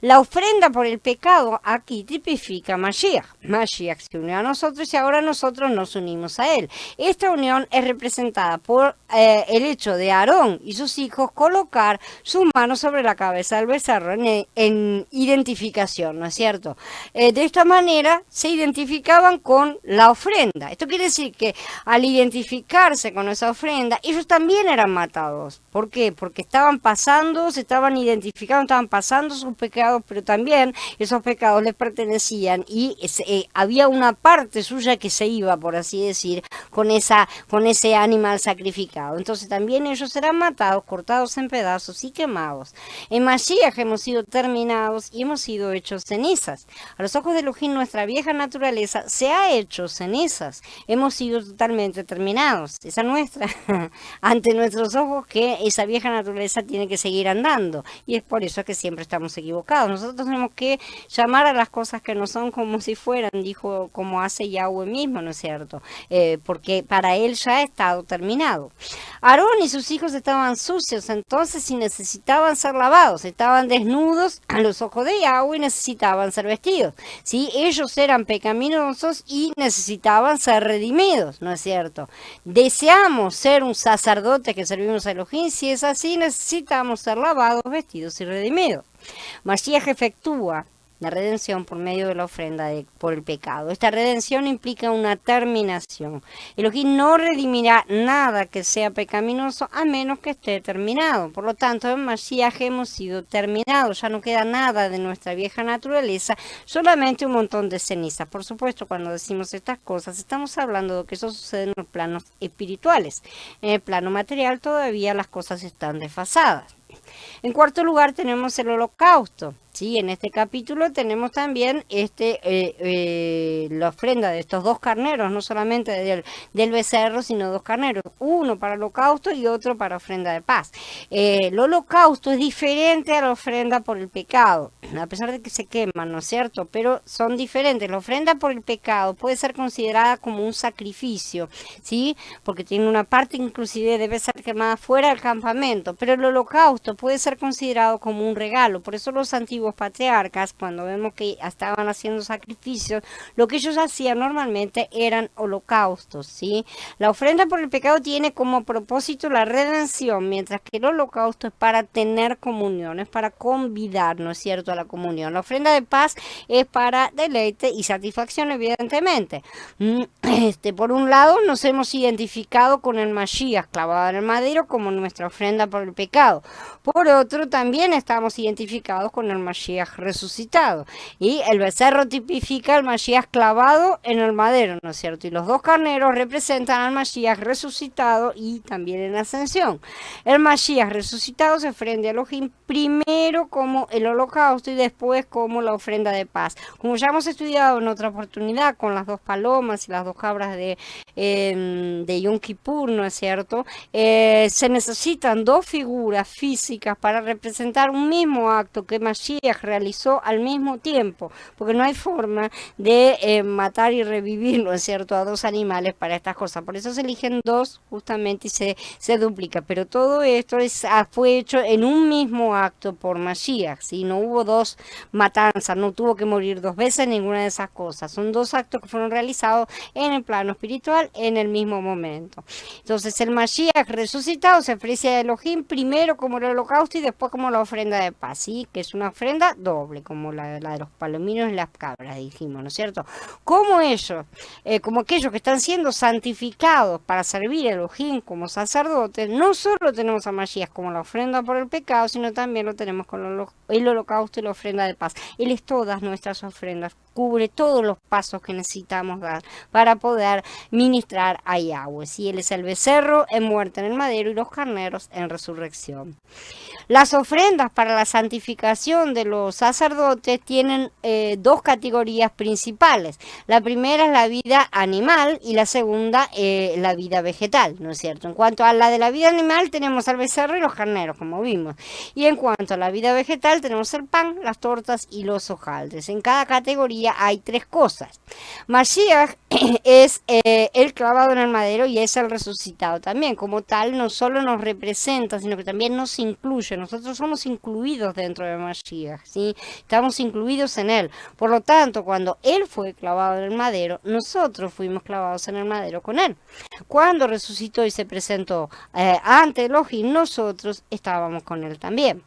La ofrenda por el pecado aquí tipifica a Mashiach. Mashiach se unió a nosotros y ahora nosotros nos unimos a él. Esta unión es representada por el hecho de Aarón y sus hijos colocar sus manos sobre la cabeza del becerro en identificación, ¿no es cierto? De esta manera se identificaban con la ofrenda. Esto quiere decir que al identificarse con esa ofrenda, ellos también eran matados. ¿Por qué? Porque estaban pasando, se estaban identificando, estaban pasando sus pecados, pero también esos pecados les pertenecían y había una parte suya que se iba, por así decir, con ese animal sacrificado. Entonces también ellos eran matados, cortados en pedazos y quemados. En Mashiach hemos sido terminados y hemos sido hechos cenizas. A los ojos de Elohim, nuestra vieja naturaleza se ha hecho ceniza. Hemos sido totalmente terminados. Esa nuestra, ante nuestros ojos, que esa vieja naturaleza tiene que seguir andando. Y es por eso que siempre estamos equivocados. Nosotros tenemos que llamar a las cosas que no son como si fueran, dijo, como hace Yahweh mismo, ¿no es cierto? Porque para él ya ha estado terminado. Aarón y sus hijos estaban sucios, entonces, y necesitaban ser lavados. Estaban desnudos a los ojos de Yahweh y necesitaban ser vestidos. ¿Sí? Ellos eran pecaminosos y necesitaban ser redimidos, ¿no es cierto? Deseamos ser un sacerdote que servimos a Elohim. Si es así, necesitamos ser lavados, vestidos y redimidos. Mashiach efectúa la redención por medio de la ofrenda por el pecado. Esta redención implica una terminación. Elohim no redimirá nada que sea pecaminoso a menos que esté terminado. Por lo tanto, en Mashiach hemos sido terminados. Ya no queda nada de nuestra vieja naturaleza, solamente un montón de cenizas. Por supuesto, cuando decimos estas cosas, estamos hablando de que eso sucede en los planos espirituales. En el plano material todavía las cosas están desfasadas. En cuarto lugar tenemos el holocausto. Sí, en este capítulo tenemos también la ofrenda de estos dos carneros, no solamente del becerro, sino dos carneros, uno para holocausto y otro para ofrenda de paz. El holocausto es diferente a la ofrenda por el pecado, a pesar de que se queman, ¿no es cierto? Pero son diferentes. La ofrenda por el pecado puede ser considerada como un sacrificio, ¿sí? Porque tiene una parte inclusive debe ser quemada fuera del campamento, pero el holocausto puede ser considerado como un regalo. Por eso los antiguos patriarcas, cuando vemos que estaban haciendo sacrificios, lo que ellos hacían normalmente eran holocaustos, ¿sí? La ofrenda por el pecado tiene como propósito la redención, mientras que el holocausto es para tener comunión, es para convidar, ¿no es cierto?, a la comunión. La ofrenda de paz es para deleite y satisfacción, evidentemente. Por un lado, nos hemos identificado con el Mashiach clavado en el madero como nuestra ofrenda por el pecado. Por otro, también estamos identificados con el Mashiach resucitado. Y el becerro tipifica al Mashiach clavado en el madero, ¿no es cierto? Y los dos carneros representan al Mashiach resucitado y también en ascensión. El Mashiach resucitado se ofrenda a Elohim primero como el holocausto y después como la ofrenda de paz. Como ya hemos estudiado en otra oportunidad con las dos palomas y las dos cabras de Yom Kippur, ¿no es cierto? Se necesitan dos figuras físicas para representar un mismo acto que Mashiach realizó al mismo tiempo, porque no hay forma de matar y revivir, ¿no es cierto?, a dos animales para estas cosas. Por eso se eligen dos justamente y se duplica. Pero todo esto fue hecho en un mismo acto por Mashiach, ¿sí? No hubo dos matanzas, no tuvo que morir dos veces, ninguna de esas cosas. Son dos actos que fueron realizados en el plano espiritual en el mismo momento. Entonces el Mashiach resucitado se ofrece a Elohim primero como el holocausto y después como la ofrenda de paz, ¿sí? Que es una ofrenda doble, como la de los palominos y las cabras, dijimos, ¿no es cierto? Como ellos, como aquellos que están siendo santificados para servir a Elohim como sacerdotes, no solo tenemos a Mashiach como la ofrenda por el pecado, sino también lo tenemos con el holocausto y la ofrenda de paz. Él es todas nuestras ofrendas, cubre todos los pasos que necesitamos dar para poder ministrar a Yahweh. ¿Sí? Él es el becerro en muerte en el madero y los carneros en resurrección. Las ofrendas para la santificación de los sacerdotes tienen dos categorías principales. La primera es la vida animal y la segunda la vida vegetal, ¿no es cierto? En cuanto a la de la vida animal tenemos al becerro y los carneros, como vimos. Y en cuanto a la vida vegetal tenemos el pan, las tortas y los hojaldres. En cada categoría hay tres cosas. Mashiach es el clavado en el madero y es el resucitado también. Como tal, no solo nos representa, sino que también nos incluye. Nosotros somos incluidos dentro de Mashiach, ¿sí? Estamos incluidos en él. Por lo tanto, cuando él fue clavado en el madero, nosotros fuimos clavados en el madero con él. Cuando resucitó y se presentó ante Elohim, nosotros estábamos con él también.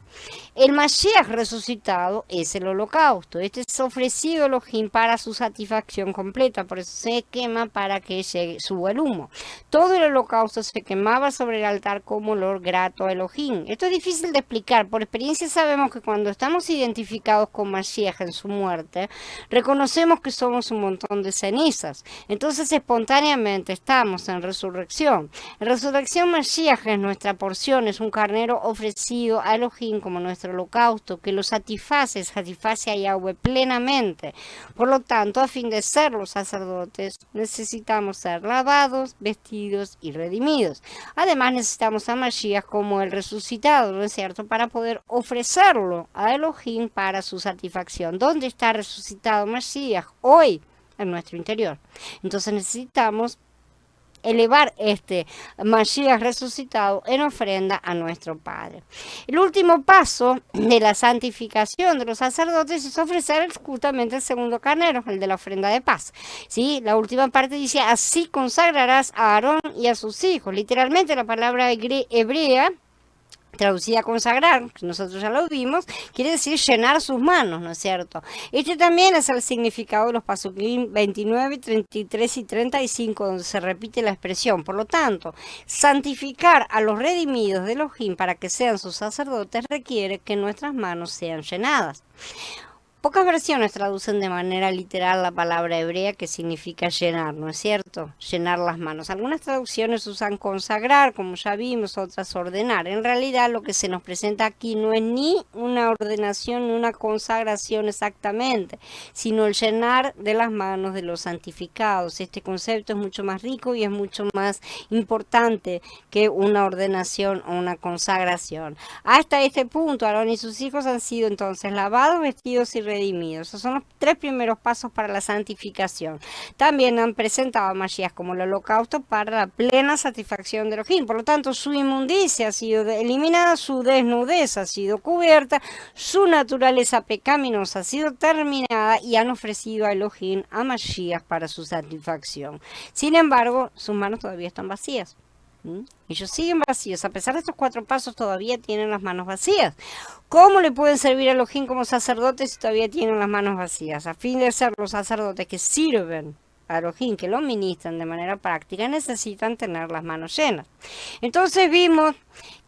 El Mashiach resucitado es el holocausto. Este es ofrecido a Elohim para su satisfacción completa, por eso se quema para que suba el humo. Todo el holocausto se quemaba sobre el altar como olor grato a Elohim. Esto es difícil de explicar. Por experiencia sabemos que cuando estamos identificados con Mashiach en su muerte, reconocemos que somos un montón de cenizas. Entonces espontáneamente estamos en resurrección. En resurrección Mashiach es nuestra porción, es un carnero ofrecido a Elohim como nuestro holocausto, que lo satisface a Yahweh plenamente. Por lo tanto, a fin de ser los sacerdotes, necesitamos ser lavados, vestidos y redimidos. Además, necesitamos a Mashiach como el resucitado, ¿no es cierto?, para poder ofrecerlo a Elohim para su satisfacción. ¿Dónde está resucitado Mashiach? Hoy, en nuestro interior. Entonces necesitamos elevar este Mashiach resucitado en ofrenda a nuestro Padre. El último paso de la santificación de los sacerdotes es ofrecer justamente el segundo carnero, el de la ofrenda de paz. ¿Sí? La última parte dice, así consagrarás a Aarón y a sus hijos. Literalmente la palabra hebrea traducida consagrar, que nosotros ya lo vimos, quiere decir llenar sus manos, ¿no es cierto? Este también es el significado de los pasukim 29, 33 y 35, donde se repite la expresión. Por lo tanto, santificar a los redimidos de Elohim para que sean sus sacerdotes requiere que nuestras manos sean llenadas. Pocas versiones traducen de manera literal la palabra hebrea que significa llenar, ¿no es cierto? Llenar las manos. Algunas traducciones usan consagrar, como ya vimos, otras ordenar. En realidad lo que se nos presenta aquí no es ni una ordenación ni una consagración exactamente, sino el llenar de las manos de los santificados. Este concepto es mucho más rico y es mucho más importante que una ordenación o una consagración. Hasta este punto, Aarón y sus hijos han sido entonces lavados, vestidos y redimidos. Esos son los tres primeros pasos para la santificación. También han presentado a Mashiach como el holocausto para la plena satisfacción de Elohim. Por lo tanto, su inmundicia ha sido eliminada, su desnudez ha sido cubierta, su naturaleza pecaminosa ha sido terminada y han ofrecido a Elohim a Mashiach para su satisfacción. Sin embargo, sus manos todavía están vacías. Ellos siguen vacíos, a pesar de estos cuatro pasos todavía tienen las manos vacías. ¿Cómo le pueden servir a Elohim como sacerdotes si todavía tienen las manos vacías? A fin de ser los sacerdotes que sirven a Elohim, que lo ministran de manera práctica, necesitan tener las manos llenas. Entonces vimos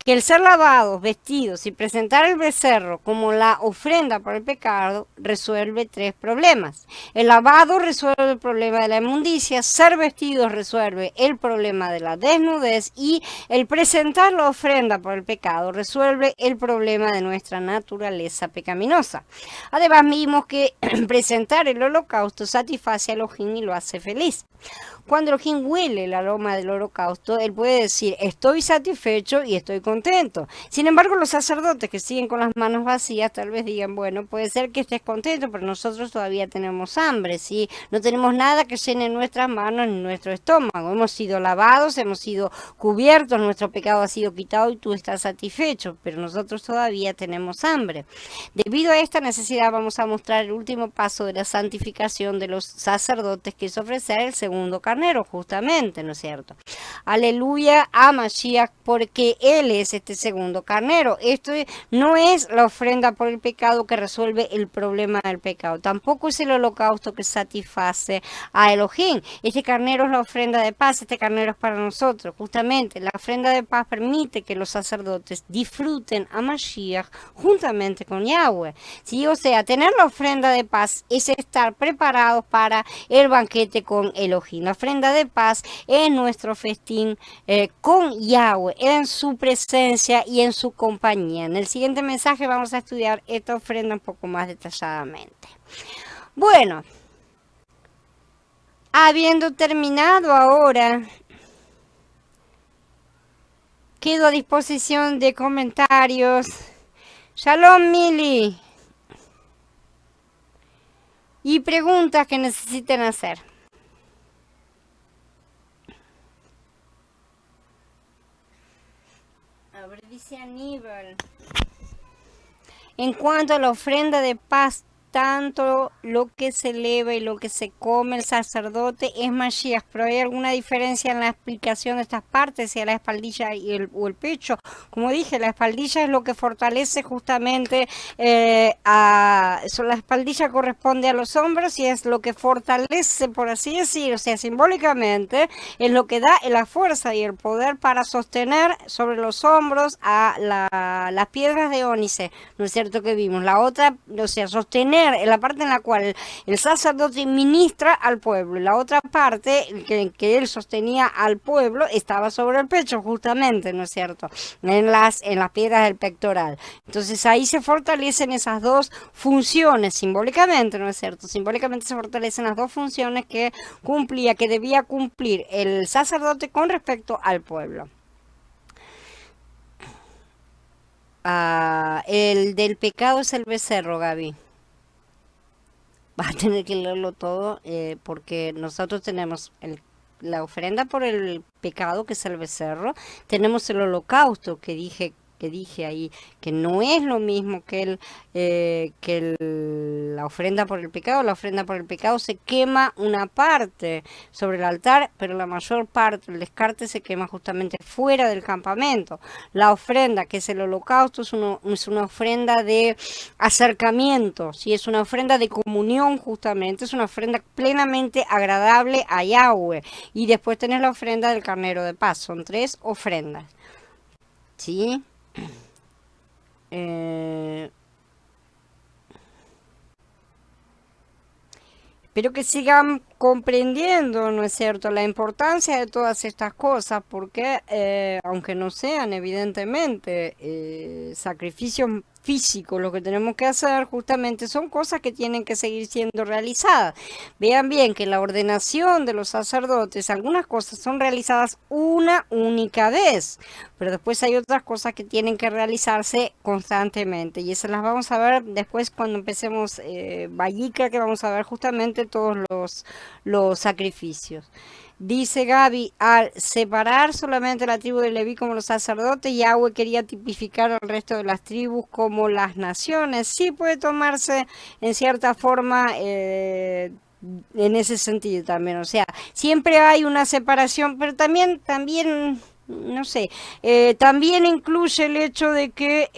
que el ser lavados, vestidos y presentar el becerro como la ofrenda por el pecado resuelve tres problemas. El lavado resuelve el problema de la inmundicia, ser vestidos resuelve el problema de la desnudez y el presentar la ofrenda por el pecado resuelve el problema de nuestra naturaleza pecaminosa. Además vimos que presentar el holocausto satisface a Elohim y lo hace feliz. Cuando Elohim huele el aroma del holocausto, él puede decir, estoy satisfecho y estoy contento. Sin embargo, los sacerdotes que siguen con las manos vacías tal vez digan, bueno, puede ser que estés contento, pero nosotros todavía tenemos hambre, ¿sí? No tenemos nada que llene nuestras manos ni nuestro estómago. Hemos sido lavados, hemos sido cubiertos, nuestro pecado ha sido quitado y tú estás satisfecho, pero nosotros todavía tenemos hambre. Debido a esta necesidad vamos a mostrar el último paso de la santificación de los sacerdotes, que es ofrecer el segundo carnero, justamente, ¿no es cierto? Aleluya a Mashiach, porque Él es este segundo carnero. Esto no es la ofrenda por el pecado que resuelve el problema del pecado. Tampoco es el holocausto que satisface a Elohim. Este carnero es la ofrenda de paz, este carnero es para nosotros. Justamente, la ofrenda de paz permite que los sacerdotes disfruten a Mashiach juntamente con Yahweh. ¿Sí? O sea, tener la ofrenda de paz es estar preparados para el banquete con Elohim. La ofrenda de paz es nuestro festín con Yahweh, en su presencia y en su compañía. En el siguiente mensaje vamos a estudiar esta ofrenda un poco más detalladamente. Bueno, habiendo terminado ahora, quedo a disposición de comentarios. Shalom, Mili. Y preguntas que necesiten hacer. A ver, dice Aníbal. En cuanto a la ofrenda de paz, tanto lo que se eleva y lo que se come el sacerdote es Mashiach, pero hay alguna diferencia en la explicación de estas partes, si a la espaldilla o el pecho. Como dije, la espaldilla es lo que fortalece justamente la espaldilla corresponde a los hombros y es lo que fortalece, por así decir, o sea, simbólicamente, es lo que da la fuerza y el poder para sostener sobre los hombros a las piedras de ónice, ¿no es cierto? Que vimos. La otra, o sea, sostener en la parte en la cual el sacerdote ministra al pueblo, y la otra parte que él sostenía al pueblo estaba sobre el pecho, justamente, ¿no es cierto? En las piedras del pectoral. Entonces ahí se fortalecen esas dos funciones simbólicamente, ¿no es cierto? Simbólicamente se fortalecen las dos funciones que debía cumplir el sacerdote con respecto al pueblo. El del pecado es el becerro, Gaby. Vas a tener que leerlo todo porque nosotros tenemos la ofrenda por el pecado, que es el becerro, tenemos el holocausto que dije ahí, que no es lo mismo que la ofrenda por el pecado. La ofrenda por el pecado se quema una parte sobre el altar, pero la mayor parte, el descarte, se quema justamente fuera del campamento. La ofrenda, que es el holocausto, es una ofrenda de acercamiento, ¿sí? Es una ofrenda de comunión, justamente, es una ofrenda plenamente agradable a Yahweh. Y después tenés la ofrenda del carnero de paz, son 3 ofrendas, ¿sí? Espero que sigan comprendiendo, ¿no es cierto?, la importancia de todas estas cosas, porque aunque no sean evidentemente sacrificios físicos, lo que tenemos que hacer justamente son cosas que tienen que seguir siendo realizadas. Vean bien que la ordenación de los sacerdotes, algunas cosas son realizadas una única vez, pero después hay otras cosas que tienen que realizarse constantemente, y esas las vamos a ver después cuando empecemos Vayikra, que vamos a ver justamente todos los sacrificios. Dice Gaby, al separar solamente la tribu de Leví como los sacerdotes, Yahweh quería tipificar al resto de las tribus como las naciones. Sí puede tomarse en cierta forma en ese sentido también. O sea, siempre hay una separación, pero también no sé, también incluye el hecho de que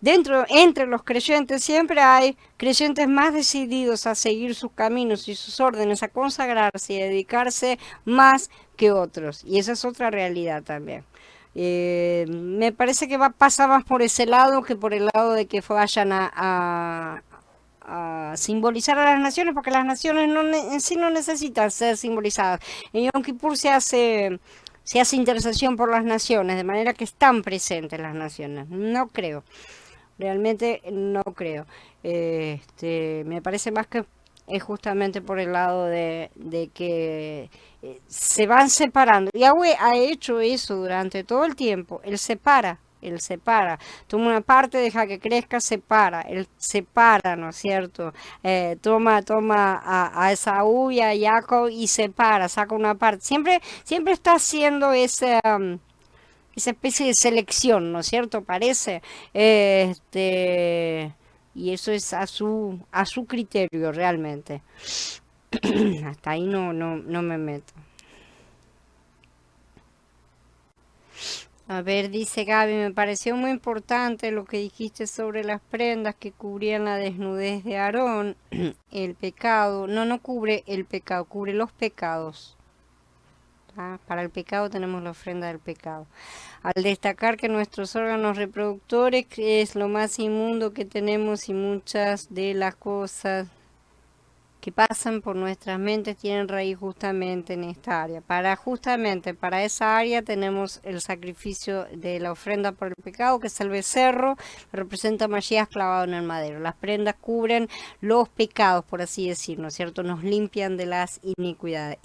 entre los creyentes siempre hay creyentes más decididos a seguir sus caminos y sus órdenes, a consagrarse y a dedicarse más que otros. Y esa es otra realidad también. Me parece que pasa más por ese lado que por el lado de que vayan a simbolizar a las naciones, porque las naciones en sí no necesitan ser simbolizadas. En Yom Kippur se hace intercesión por las naciones, de manera que están presentes las naciones. No creo, realmente no creo. Me parece más que es justamente por el lado de que se van separando. Yahweh ha hecho eso durante todo el tiempo. Él separa, toma una parte, deja que crezca, separa, él separa, ¿no es cierto? Toma a Esaú y a Jacob y separa, saca una parte. Siempre está haciendo esa especie de selección, ¿no es cierto? Parece. Y eso es a su criterio realmente. Hasta ahí no me meto. A ver, dice Gaby, me pareció muy importante lo que dijiste sobre las prendas que cubrían la desnudez de Aarón, el pecado. No cubre el pecado, cubre los pecados. Para el pecado tenemos la ofrenda del pecado. Al destacar que nuestros órganos reproductores es lo más inmundo que tenemos y muchas de las cosas que pasan por nuestras mentes tienen raíz justamente en esta área. Justamente para esa área tenemos el sacrificio de la ofrenda por el pecado, que es el becerro, que representa a Mashiach clavado en el madero. Las prendas cubren los pecados, por así decirlo, ¿no es cierto? Nos limpian de las iniquidades.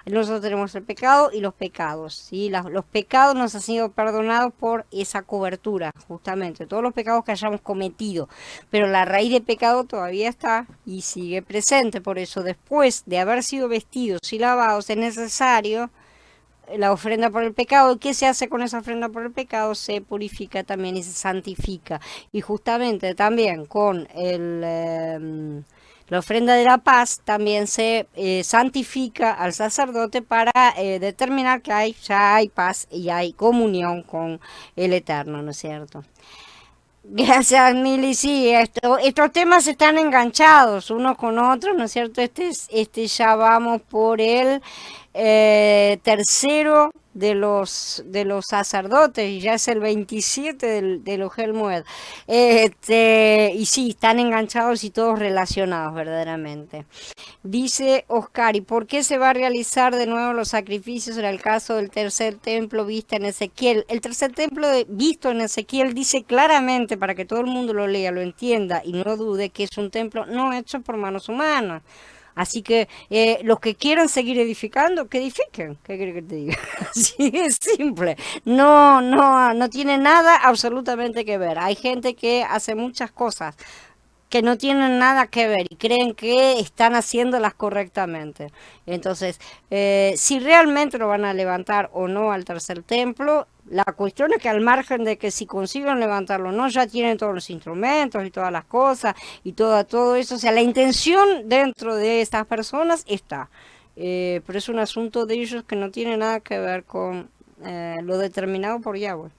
Nosotros tenemos el pecado y los pecados, ¿sí? Los pecados nos han sido perdonados por esa cobertura, justamente, todos los pecados que hayamos cometido, pero la raíz de pecado todavía está y sigue presente. Por eso, después de haber sido vestidos y lavados, es necesario la ofrenda por el pecado. ¿Y qué se hace con esa ofrenda por el pecado? Se purifica también y se santifica. Y justamente también con la ofrenda de la paz también se santifica al sacerdote para determinar que ya hay paz y hay comunión con el Eterno, ¿no es cierto? Gracias, Mili. Sí, estos temas están enganchados unos con otros, ¿no es cierto? Ya vamos por el tercero de los sacerdotes y ya es el 27 de los Helmued. Y sí, están enganchados y todos relacionados verdaderamente. Dice Oscar, ¿y por qué se va a realizar de nuevo los sacrificios en el caso del tercer templo visto en Ezequiel? El tercer templo visto en Ezequiel dice claramente, para que todo el mundo lo lea, lo entienda y no dude, que es un templo no hecho por manos humanas. Así que los que quieran seguir edificando, que edifiquen. ¿Qué quiere que te diga? Así es simple. No tiene nada absolutamente que ver. Hay gente que hace muchas cosas que no tienen nada que ver y creen que están haciéndolas correctamente. Entonces, si realmente lo van a levantar o no al tercer templo, la cuestión es que al margen de que si consiguen levantarlo o no, ya tienen todos los instrumentos y todas las cosas y todo eso. O sea, la intención dentro de estas personas está. Pero es un asunto de ellos que no tiene nada que ver con lo determinado por Yahweh.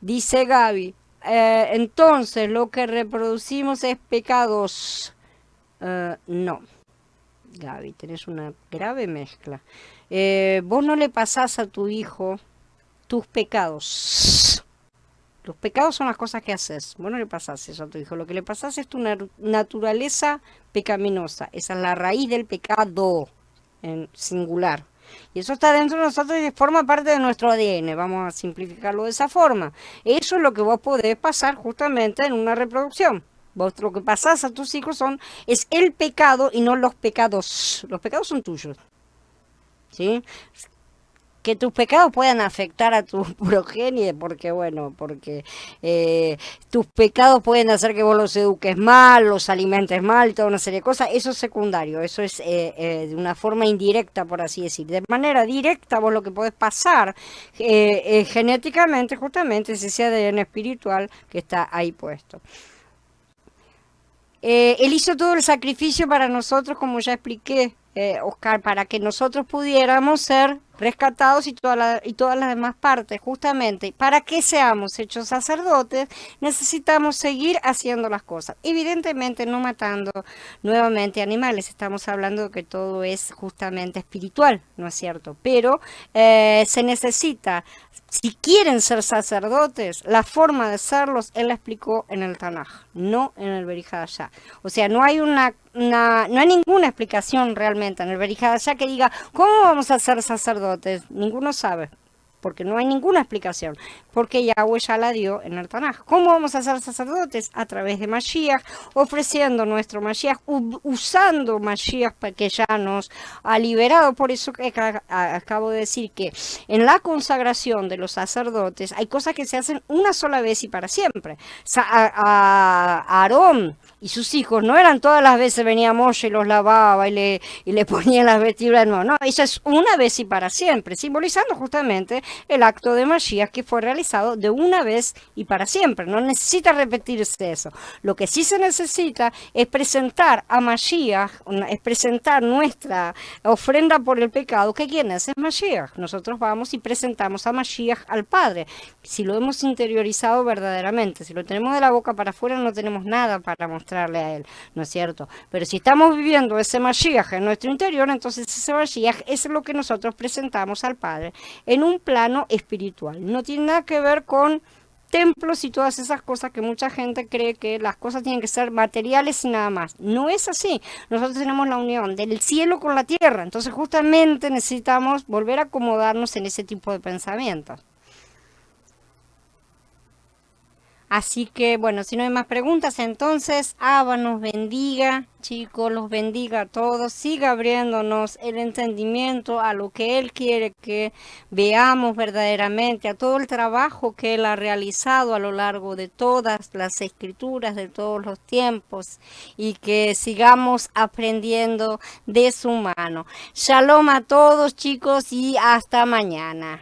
Dice Gaby, entonces lo que reproducimos es pecados. No, Gaby, tenés una grave mezcla. Vos no le pasás a tu hijo tus pecados. Los pecados son las cosas que haces. Vos no le pasás eso a tu hijo. Lo que le pasás es tu naturaleza pecaminosa. Esa es la raíz del pecado en singular. Y eso está dentro de nosotros y forma parte de nuestro ADN. Vamos a simplificarlo de esa forma. Eso es lo que vos podés pasar justamente en una reproducción. Vos lo que pasás a tus hijos es el pecado y no los pecados. Los pecados son tuyos. ¿Sí? Que tus pecados puedan afectar a tu progenie, porque tus pecados pueden hacer que vos los eduques mal, los alimentes mal, toda una serie de cosas. Eso es secundario, eso es de una forma indirecta, por así decir. De manera directa vos lo que podés pasar genéticamente justamente es ese ADN espiritual que está ahí puesto. Él hizo todo el sacrificio para nosotros, como ya expliqué, Oscar, para que nosotros pudiéramos ser rescatados y todas las demás partes. Justamente, para que seamos hechos sacerdotes, necesitamos seguir haciendo las cosas. Evidentemente, no matando nuevamente animales. Estamos hablando de que todo es justamente espiritual, ¿no es cierto? Pero se necesita, si quieren ser sacerdotes, la forma de serlos, él la explicó en el Tanaj, no en el Berihadashá. O sea, no hay no hay ninguna explicación realmente en el Berihadashá que diga, ¿cómo vamos a ser sacerdotes? Ninguno sabe, porque no hay ninguna explicación, porque Yahweh ya la dio en el Tanaj. ¿Cómo vamos a ser sacerdotes? A través de Mashiach, ofreciendo nuestro Mashiach, usando Mashiach que ya nos ha liberado. Por eso que acabo de decir que en la consagración de los sacerdotes hay cosas que se hacen una sola vez y para siempre. Aarón y sus hijos no eran todas las veces, venía Moshe y los lavaba y le ponía las vestiduras, no, eso es una vez y para siempre, simbolizando justamente el acto de Mashiach que fue realizado de una vez y para siempre. No necesita repetirse eso. Lo que sí se necesita es presentar a Mashiach, es presentar nuestra ofrenda por el pecado, que quien es Mashiach. Nosotros vamos y presentamos a Mashiach al Padre. Si lo hemos interiorizado verdaderamente, si lo tenemos de la boca para afuera, no tenemos nada para mostrarle a él, ¿no es cierto? Pero si estamos viviendo ese Mashiach en nuestro interior, entonces ese Mashiach es lo que nosotros presentamos al Padre en un plano espiritual. No tiene nada que ver con templos y todas esas cosas que mucha gente cree que las cosas tienen que ser materiales y nada más. No es así. Nosotros tenemos la unión del cielo con la tierra. Entonces justamente necesitamos volver a acomodarnos en ese tipo de pensamientos. Así que, bueno, si no hay más preguntas, entonces, Abba nos bendiga, chicos, los bendiga a todos, siga abriéndonos el entendimiento a lo que Él quiere que veamos verdaderamente, a todo el trabajo que Él ha realizado a lo largo de todas las escrituras, de todos los tiempos, y que sigamos aprendiendo de su mano. Shalom a todos, chicos, y hasta mañana.